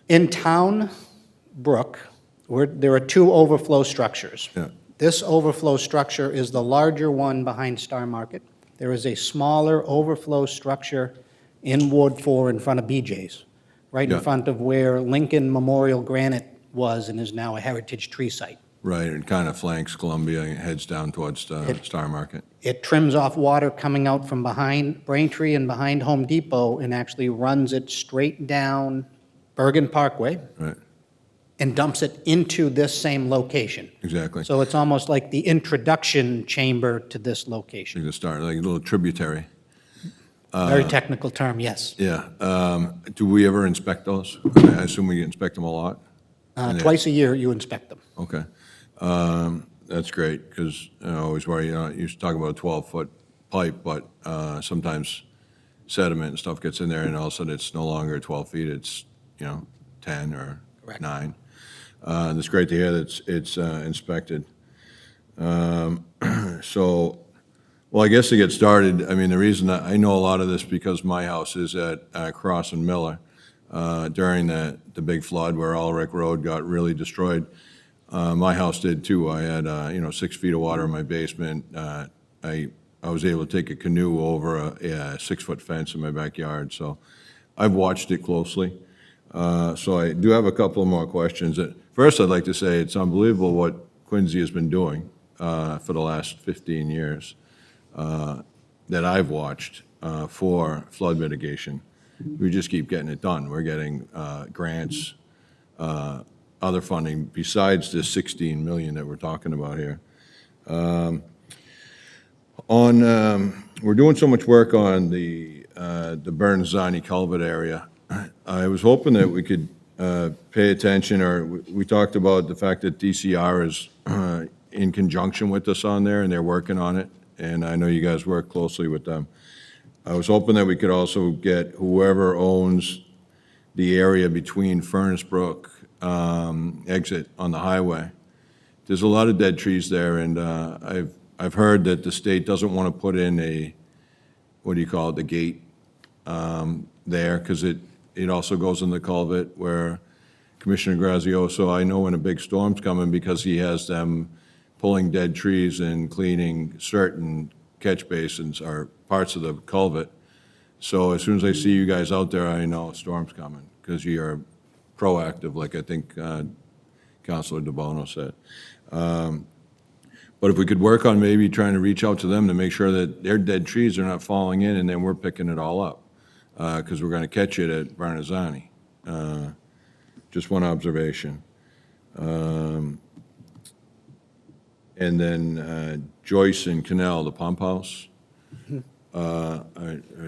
S13: In Town Brook, there are two overflow structures.
S14: Yeah.
S13: This overflow structure is the larger one behind Star Market. There is a smaller overflow structure in Ward 4 in front of BJ's, right
S14: Yeah.
S13: in front of where Lincoln Memorial Granite was and is now a heritage tree site.
S14: Right, it kind of flanks Columbia and heads down towards Star Market.
S13: It trims off water coming out from behind Braintree and behind Home Depot and actually runs it straight down Bergen Parkway
S14: Right,
S13: and dumps it into this same location.
S14: exactly.
S13: So it's almost like the introduction chamber to this location.
S14: Like the start, like a little tributary.
S13: Very technical term, yes.
S14: Yeah. Do we ever inspect those? I assume we inspect them a lot?
S13: Twice a year, you inspect them.
S14: Okay. That's great, because I always worry, you talk about a 12-foot pipe, but sometimes sediment and stuff gets in there, and all of a sudden, it's no longer 12 feet, it's, 10 or
S13: Correct.
S14: 9. And it's great to hear that it's inspected. So, well, I guess to get started, I mean, the reason I know a lot of this because my house is at Cross and Miller during the big flood where Ulrich Road got really destroyed. My house did too. I had, 6 feet of water in my basement. I was able to take a canoe over a 6-foot fence in my backyard. So I've watched it closely. So I do have a couple more questions. First, I'd like to say it's unbelievable what Quincy has been doing for the last 15 years that I've watched for flood mitigation. We just keep getting it done. We're getting grants, other funding besides the 16 million that we're talking about here. We're doing so much work on the Burns-Zani culvert area. I was hoping that we could pay attention, or we talked about the fact that DCR is in conjunction with us on there, and they're working on it, and I know you guys work closely with them. I was hoping that we could also get whoever owns the area between Furnace Brook exit on the highway. There's a lot of dead trees there, and I've heard that the state doesn't want to put in a, what do you call it, the gate there, because it also goes in the culvert where Commissioner Grazioso, I know when a big storm's coming because he has them pulling dead trees and cleaning certain catch basins or parts of the culvert. So as soon as I see you guys out there, I know a storm's coming, because you're proactive, like I think Councilor DeBono said. But if we could work on maybe trying to reach out to them to make sure that their dead trees are not falling in, and then we're picking it all up, because we're going to catch it at Barnazzani. Just one observation. And then Joyce and Canal, the pump house. I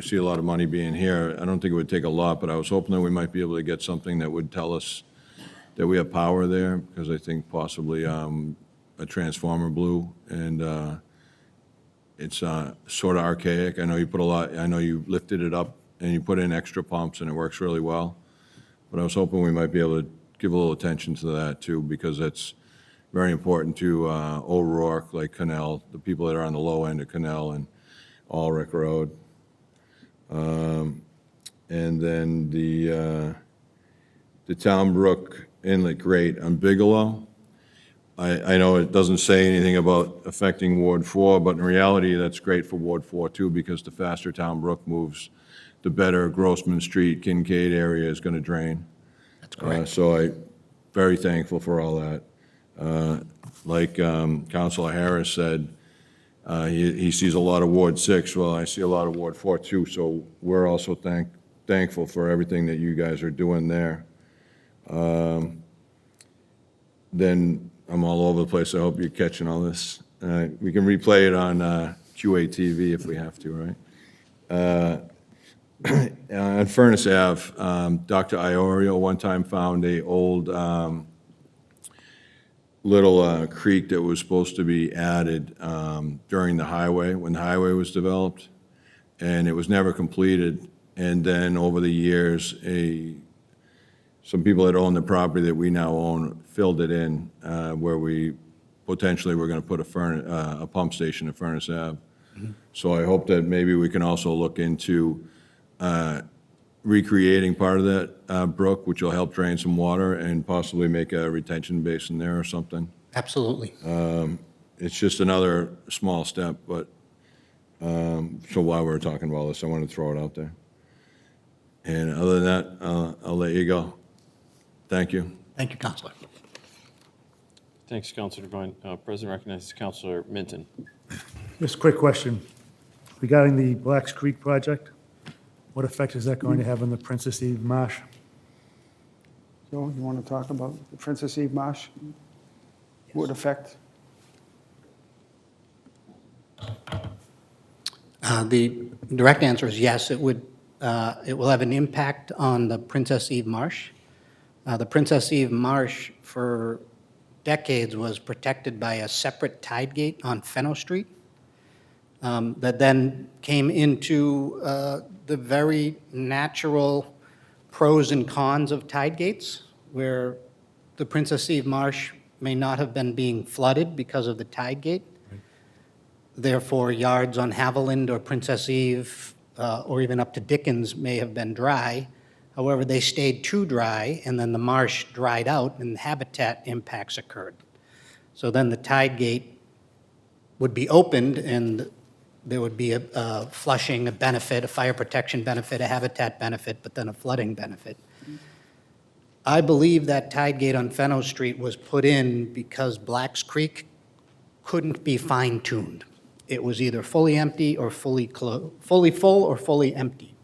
S14: see a lot of money being here. I don't think it would take a lot, but I was hoping that we might be able to get something that would tell us that we have power there, because I think possibly a transformer blew, and it's sort of archaic. I know you lifted it up and you put in extra pumps, and it works really well. But I was hoping we might be able to give a little attention to that too, because that's very important to O'Rourke, like Canal, the people that are on the low end of Canal and Ulrich Road. And then the Town Brook Inlet Grate on Bigelow. I know it doesn't say anything about affecting Ward 4, but in reality, that's great for Ward 4 too, because the faster Town Brook moves, the better Grossman Street, Kincaid area is going to drain.
S13: That's correct.
S14: So I'm very thankful for all that. Like Councilor Harris said, he sees a lot of Ward 6. Well, I see a lot of Ward 4 too, so we're also thankful for everything that you guys are doing there. Then I'm all over the place. I hope you're catching all this. We can replay it on QATV if we have to, right? On Furnace Ave, Dr. Iorio one time found a old little creek that was supposed to be added during the highway, when the highway was developed, and it was never completed. And then over the years, some people that own the property that we now own filled it in, where we potentially were going to put a pump station at Furnace Ave. So I hope that maybe we can also look into recreating part of that brook, which will help drain some water and possibly make a retention basin there or something.
S13: Absolutely.
S14: It's just another small step, but, so while we're talking about this, I want to throw it out there. And other than that, I'll let you go. Thank you.
S13: Thank you, Counselor.
S1: Thanks, Councilor Devine. President recognizes Councilor Minton.
S8: Just a quick question. Regarding the Blacks Creek project, what effect is that going to have on the Princess Eve Marsh?
S9: Joe, you want to talk about the Princess Eve Marsh? What effect?
S13: The direct answer is yes, it will have an impact on the Princess Eve Marsh. The Princess Eve Marsh for decades was protected by a separate tide gate on Fenno Street that then came into the very natural pros and cons of tide gates, where the Princess Eve Marsh may not have been being flooded because of the tide gate. Therefore, yards on Haviland or Princess Eve, or even up to Dickens, may have been dry. However, they stayed too dry, and then the marsh dried out, and habitat impacts occurred. So then the tide gate would be opened, and there would be a flushing, a benefit, a fire protection benefit, a habitat benefit, but then a flooding benefit. I believe that tide gate on Fenno Street was put in because Blacks Creek couldn't be fine-tuned. It was either fully empty or fully full or fully empty.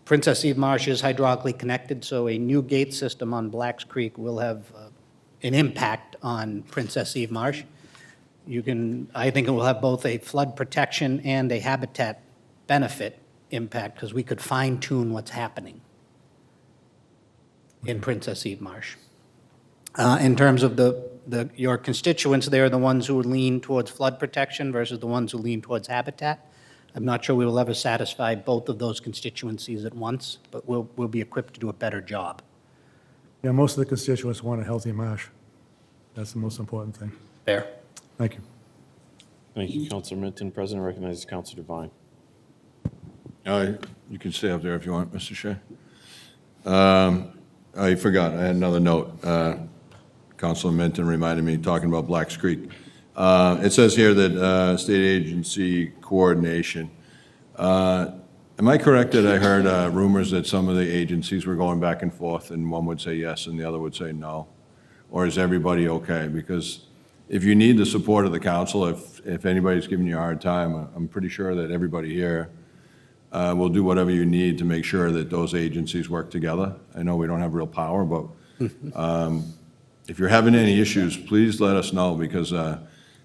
S13: Princess Eve Marsh is hydraulically connected, so a new gate system on Blacks Creek will have an impact on Princess Eve Marsh. I think it will have both a flood protection and a habitat benefit impact, because we could fine-tune what's happening in Princess Eve Marsh. In terms of your constituents, they're the ones who lean towards flood protection versus the ones who lean towards habitat. I'm not sure we will ever satisfy both of those constituencies at once, but we'll be equipped to do a better job.
S8: Yeah, most of the constituents want a healthy marsh. That's the most important thing.
S13: Fair.
S8: Thank you.
S1: Thank you, Councilor Minton. President recognizes Councilor Devine.
S14: You can stay up there if you want, Mr. Shea. I forgot, I had another note. Councilor Minton reminded me, talking about Blacks Creek. It says here that state agency coordination. Am I correct that I heard rumors that some of the agencies were going back and forth, and one would say yes and the other would say no? Or is everybody okay? Because if you need the support of the council, if anybody's giving you a hard time, I'm pretty sure that everybody here will do whatever you need to make sure that those agencies work together. I know we don't have real power, but if you're having any issues, please let us know, because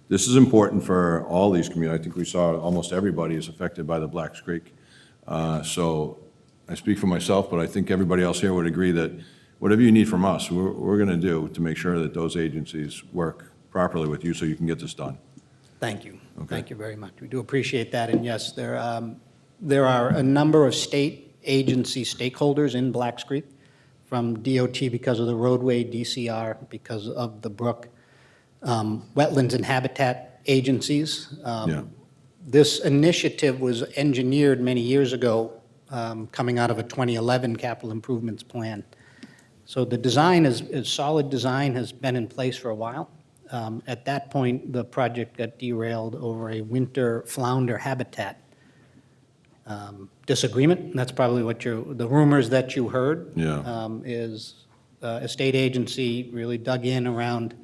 S14: this is important for all these communities. I think we saw almost everybody is affected by the Blacks Creek. So I speak for myself, but I think everybody else here would agree that whatever you need from us, we're going to do to make sure that those agencies work properly with you so you can get this done.
S13: Thank you.
S14: Okay.
S13: Thank you very much. We do appreciate that. And yes, there are a number of state agency stakeholders in Blacks Creek, from DOT because of the roadway, DCR because of the brook, wetlands and habitat agencies.
S14: Yeah.
S13: This initiative was engineered many years ago, coming out of a 2011 capital improvements plan. So the design is solid design, has been in place for a while. At that point, the project got derailed over a winter flounder habitat disagreement. And that's probably what the rumors that you heard.
S14: Yeah.
S13: Is a state agency really dug in around,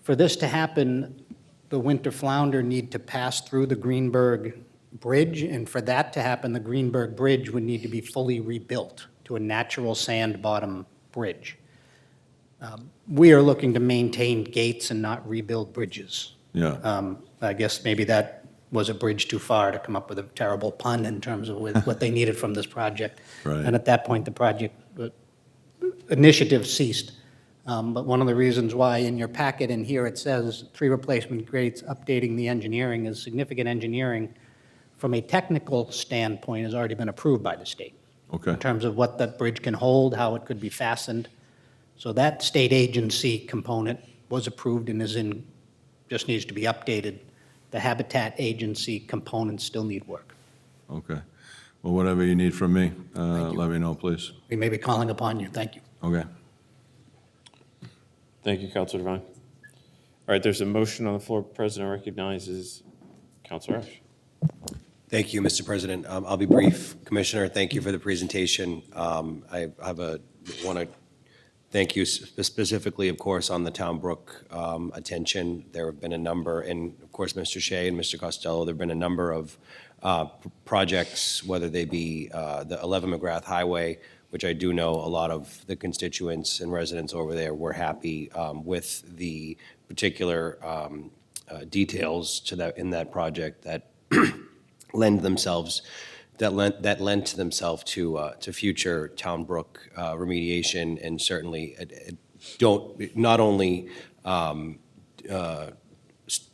S13: for this to happen, the winter flounder need to pass through the Greenberg Bridge, and for that to happen, the Greenberg Bridge would need to be fully rebuilt to a natural sand bottom bridge. We are looking to maintain gates and not rebuild bridges.
S14: Yeah.
S13: I guess maybe that was a bridge too far to come up with a terrible pun in terms of what they needed from this project.
S14: Right.
S13: And at that point, the project initiative ceased. But one of the reasons why in your packet in here it says 3 replacement grades updating the engineering is significant engineering from a technical standpoint has already been approved by the state.
S14: Okay.
S13: In terms of what that bridge can hold, how it could be fastened. So that state agency component was approved and just needs to be updated. The habitat agency components still need work.
S14: Okay. Well, whatever you need from me, let me know, please.
S13: We may be calling upon you. Thank you.
S14: Okay.
S1: Thank you, Counselor Devine. All right, there's a motion on the floor. President recognizes Counselor Ash.
S7: Thank you, Mr. President. I'll be brief. Commissioner, thank you for the presentation. I want to thank you specifically, of course, on the Town Brook attention. There have been a number, and of course, Mr. Shea and Mr. Costello, there have been a number of projects, whether they be the 11 McGrath Highway, which I do know a lot of the constituents and residents over there were happy with the particular details to that in that project that lent themselves to future Town Brook remediation, and certainly don't not only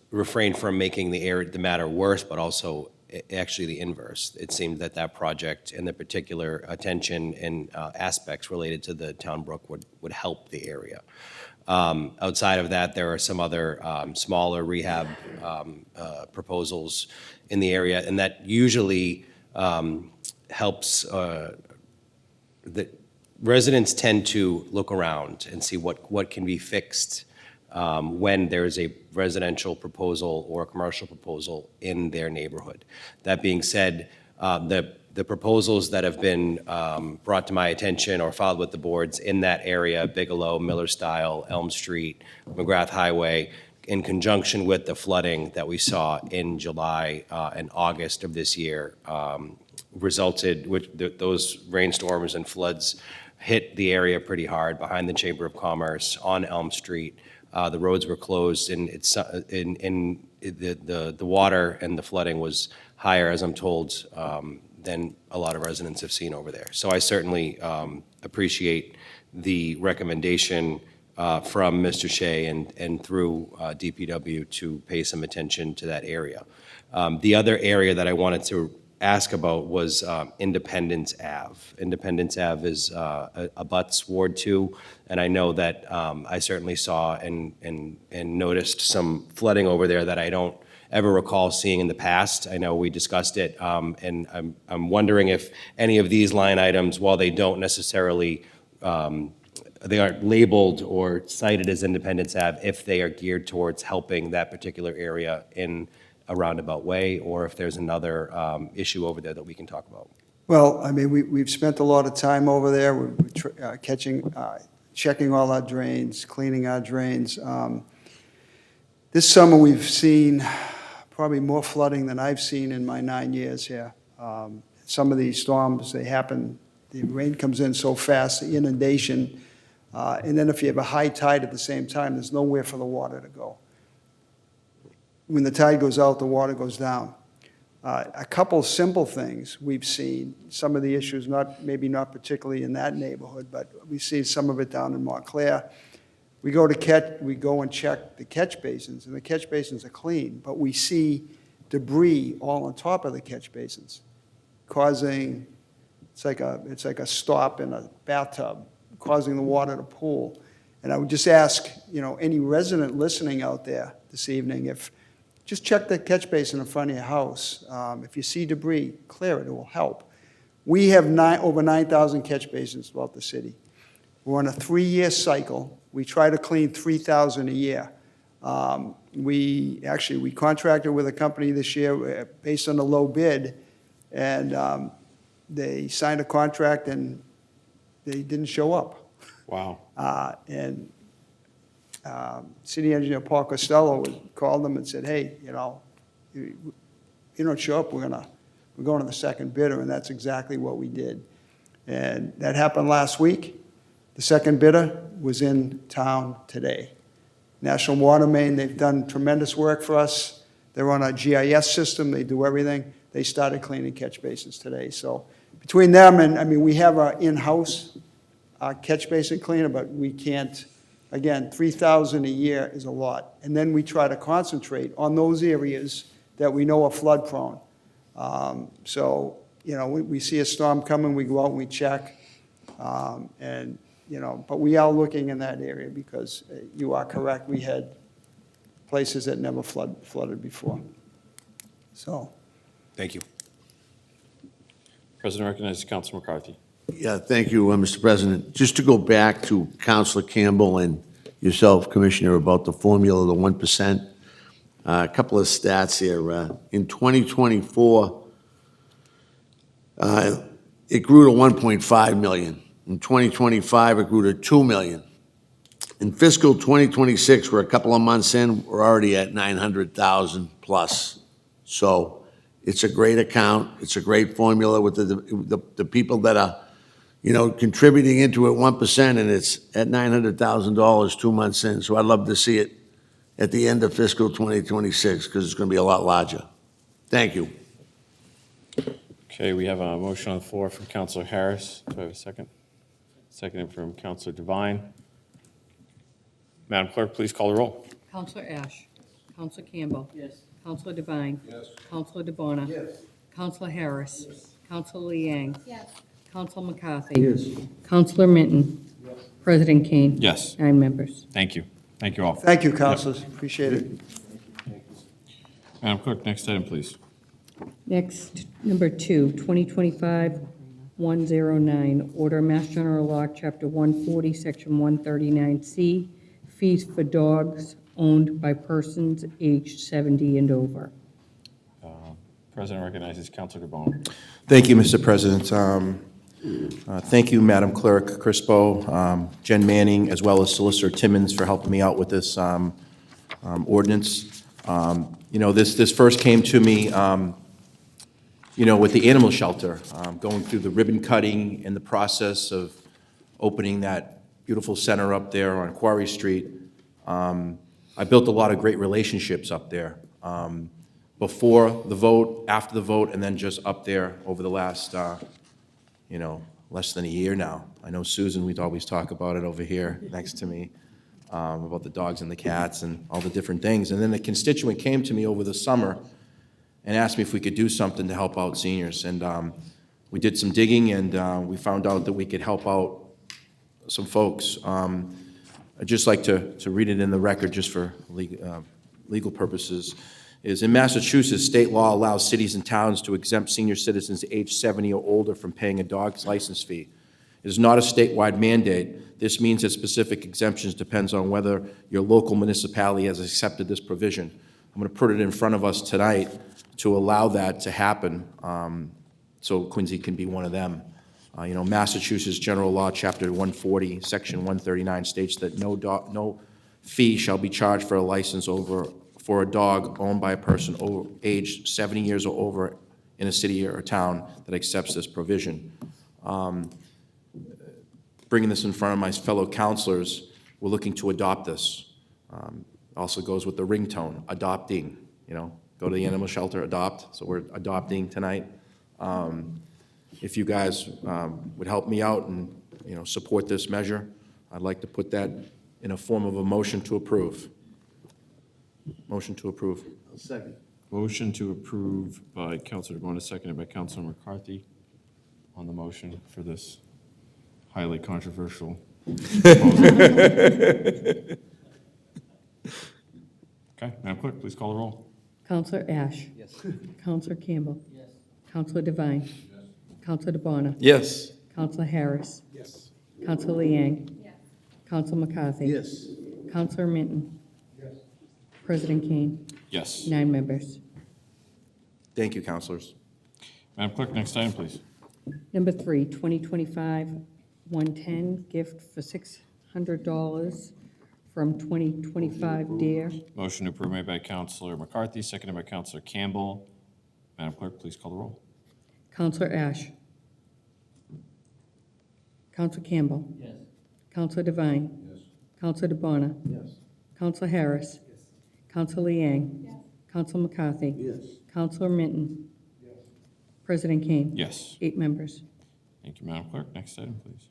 S7: refrain from making the matter worse, but also actually the inverse. It seemed that that project and the particular attention and aspects related to the Town Brook would help the area. Outside of that, there are some other smaller rehab proposals in the area, and that usually helps. The residents tend to look around and see what can be fixed when there is a residential proposal or a commercial proposal in their neighborhood. That being said, the proposals that have been brought to my attention or filed with the boards in that area, Bigelow, Miller Style, Elm Street, McGrath Highway, in conjunction with the flooding that we saw in July and August of this year, resulted, those rainstorms and floods hit the area pretty hard behind the Chamber of Commerce on Elm Street. The roads were closed, and the water and the flooding was higher, as I'm told, than a lot of residents have seen over there. So I certainly appreciate the recommendation from Mr. Shea and through DPW to pay some attention to that area. The other area that I wanted to ask about was Independence Ave. Independence Ave is abuts Ward 2, and I know that I certainly saw and noticed some flooding over there that I don't ever recall seeing in the past. I know we discussed it, and I'm wondering if any of these line items, while they don't necessarily, they aren't labeled or cited as Independence Ave, if they are geared towards helping that particular area in a roundabout way, or if there's another issue over there that we can talk about.
S9: Well, I mean, we've spent a lot of time over there. We're checking all our drains, cleaning our drains. This summer, we've seen probably more flooding than I've seen in my 9 years here. Some of these storms, they happen, the rain comes in so fast, the inundation, and then if you have a high tide at the same time, there's nowhere for the water to go. When the tide goes out, the water goes down. A couple simple things we've seen, some of the issues, maybe not particularly in that neighborhood, but we see some of it down in Montclair. We go and check the catch basins, and the catch basins are clean, but we see debris all on top of the catch basins, causing, it's like a stop in a bathtub, causing the water to pool. And I would just ask, any resident listening out there this evening, just check the catch basin in front of your house. If you see debris, clear it, it will help. We have over 9,000 catch basins throughout the city. We're on a 3-year cycle. We try to clean 3,000 a year. We contracted with a company this year based on a low bid, and they signed a contract and they didn't show up.
S1: Wow.
S9: And City Engineer Paul Costello called them and said, hey, you don't show up, we're going to the second bidder, and that's exactly what we did. And that happened last week. The second bidder was in town today. National Water Main, they've done tremendous work for us. They're on a GIS system, they do everything. They started cleaning catch basins today. So between them and, we have our in-house catch basin cleaner, but we can't, again, 3,000 a year is a lot. And then we try to concentrate on those areas that we know are flood prone. So, we see a storm coming, we go out and we check. But we are looking in that area because you are correct, we had places that never flooded before. So.
S7: Thank you.
S1: President recognizes Councilor McCarthy.
S12: Yeah, thank you, Mr. President. Just to go back to Councilor Campbell and yourself, Commissioner, about the formula, the 1%. A couple of stats here. In 2024, it grew to 1.5 million. In 2025, it grew to 2 million. In fiscal 2026, we're a couple of months in, we're already at 900,000 plus. So it's a great account. It's a great formula with the people that are, contributing into it 1%, and it's at $900,000 2 months in. So I'd love to see it at the end of fiscal 2026 because it's going to be a lot larger. Thank you.
S1: Okay, we have a motion on the floor from Councilor Harris. Do I have a second? Seconded from Councilor Devine. Madam Clerk, please call the roll.
S2: Counselor Ash. Counselor Campbell. Yes. Counselor Devine. Yes. Counselor DeBona. Yes. Counselor Harris. Yes. Counselor Liang.
S10: Yes.
S2: Counselor McCarthy. Yes. Counselor Minton. Yes. President Kane.
S1: Yes.
S2: 9 members.
S1: Thank you. Thank you all.
S9: Thank you, councilors, appreciate it.
S1: Madam Clerk, next item, please.
S2: Next, number 2, 2025-109, Order Mass General Law, Chapter 140, Section 139C, fees for dogs owned by persons aged 70 and over.
S1: President recognizes Councilor DeBona.
S6: Thank you, Mr. President. Thank you, Madam Clerk Crispo, Jen Manning, as well as Solicitor Timmons for helping me out with this ordinance. This first came to me, with the animal shelter, going through the ribbon cutting and the process of opening that beautiful center up there on Quarry Street. I built a lot of great relationships up there. Before the vote, after the vote, and then just up there over the last, less than a year now. I know Susan, we'd always talk about it over here next to me, about the dogs and the cats and all the different things. And then the constituent came to me over the summer and asked me if we could do something to help out seniors. And we did some digging, and we found out that we could help out some folks. I'd just like to read it in the record just for legal purposes. Is in Massachusetts, state law allows cities and towns to exempt senior citizens aged 70 or older from paying a dog's license fee. It is not a statewide mandate. This means that specific exemptions depends on whether your local municipality has accepted this provision. I'm going to put it in front of us tonight to allow that to happen, so Quincy can be one of them. Massachusetts General Law, Chapter 140, Section 139 states that no fee shall be charged for a license over for a dog owned by a person aged 70 years or over in a city or town that accepts this provision. Bringing this in front of my fellow counselors, we're looking to adopt this. Also goes with the ringtone, adopting, go to the animal shelter, adopt, so we're adopting tonight. If you guys would help me out and, support this measure, I'd like to put that in a form of a motion to approve. Motion to approve.
S12: Second.
S1: Motion to approve by Counselor DeBona, seconded by Counselor McCarthy on the motion for this highly controversial proposal. Okay, Madam Clerk, please call the roll.
S2: Counselor Ash. Yes. Counselor Campbell. Yes. Counselor Devine. Yes. Counselor DeBona.
S14: Yes.
S2: Counselor Harris. Yes. Counselor Liang. Yes. Counselor McCarthy.
S12: Yes.
S2: Counselor Minton. Yes. President Kane.
S1: Yes.
S2: 9 members.
S6: Thank you, counselors.
S1: Madam Clerk, next item, please.
S2: Number 3, 2025-110, gift for $600 from 2025 DARE.
S1: Motion to approve made by Counselor McCarthy, seconded by Counselor Campbell. Madam Clerk, please call the roll.
S2: Counselor Ash. Counselor Campbell. Yes. Counselor Devine. Yes. Counselor DeBona.
S12: Yes.
S2: Counselor Harris. Yes. Counselor Liang. Yes. Counselor McCarthy.
S12: Yes.
S2: Counselor Minton. Yes. President Kane.
S1: Yes.
S2: 8 members.
S1: Thank you, Madam Clerk. Next item, please.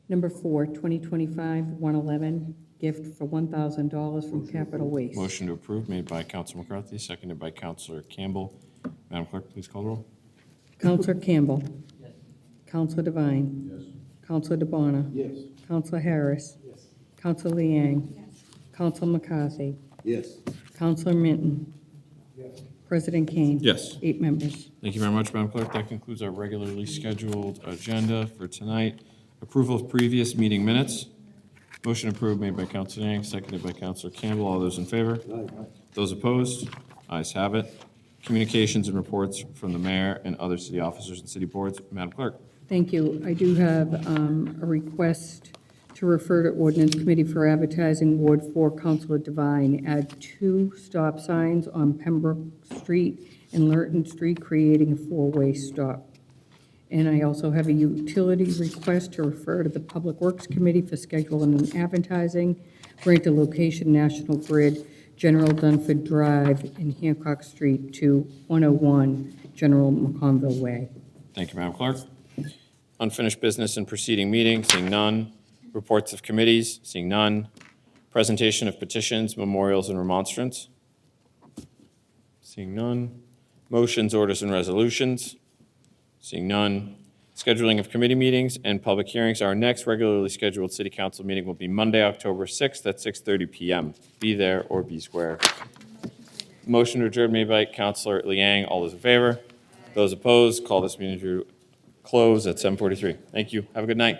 S2: Number 4, 2025-111, gift for $1,000 from Capital Waste.
S1: Motion to approve made by Counselor McCarthy, seconded by Counselor Campbell. Madam Clerk, please call the roll.
S2: Counselor Campbell. Yes. Counselor Devine.
S12: Yes.
S2: Counselor DeBona.
S12: Yes.
S2: Counselor Harris. Yes. Counselor Liang. Yes. Counselor McCarthy.
S12: Yes.
S2: Counselor Minton.
S12: Yes.
S2: President Kane.
S1: Yes.
S2: 8 members.
S1: Thank you very much, Madam Clerk. That concludes our regularly scheduled agenda for tonight. Approval of previous meeting minutes. Motion approved made by Counselor Yang, seconded by Counselor Campbell. All those in favor? Those opposed? Ayes have it. Communications and reports from the mayor and other city officers and city boards. Madam Clerk.
S2: Thank you. I do have a request to refer to Ordinance Committee for Advertising, Ward 4, Counselor Devine. Add 2 stop signs on Pembroke Street and Lurton Street, creating a 4-way stop. And I also have a utility request to refer to the Public Works Committee for scheduling and advertising. Grant a location, National Grid, General Dunford Drive in Hancock Street to 101 General McConville Way.
S1: Thank you, Madam Clerk. Unfinished business and preceding meeting, seeing none. Reports of committees, seeing none. Presentation of petitions, memorials, and remonstrance. Seeing none. Motions, orders, and resolutions. Seeing none. Scheduling of committee meetings and public hearings. Our next regularly scheduled city council meeting will be Monday, October 6th at 6:30 p.m. Be there or be square. Motion to adjourn made by Counselor Liang. All those in favor? Those opposed? Call this meeting to close at 7:43. Thank you. Have a good night.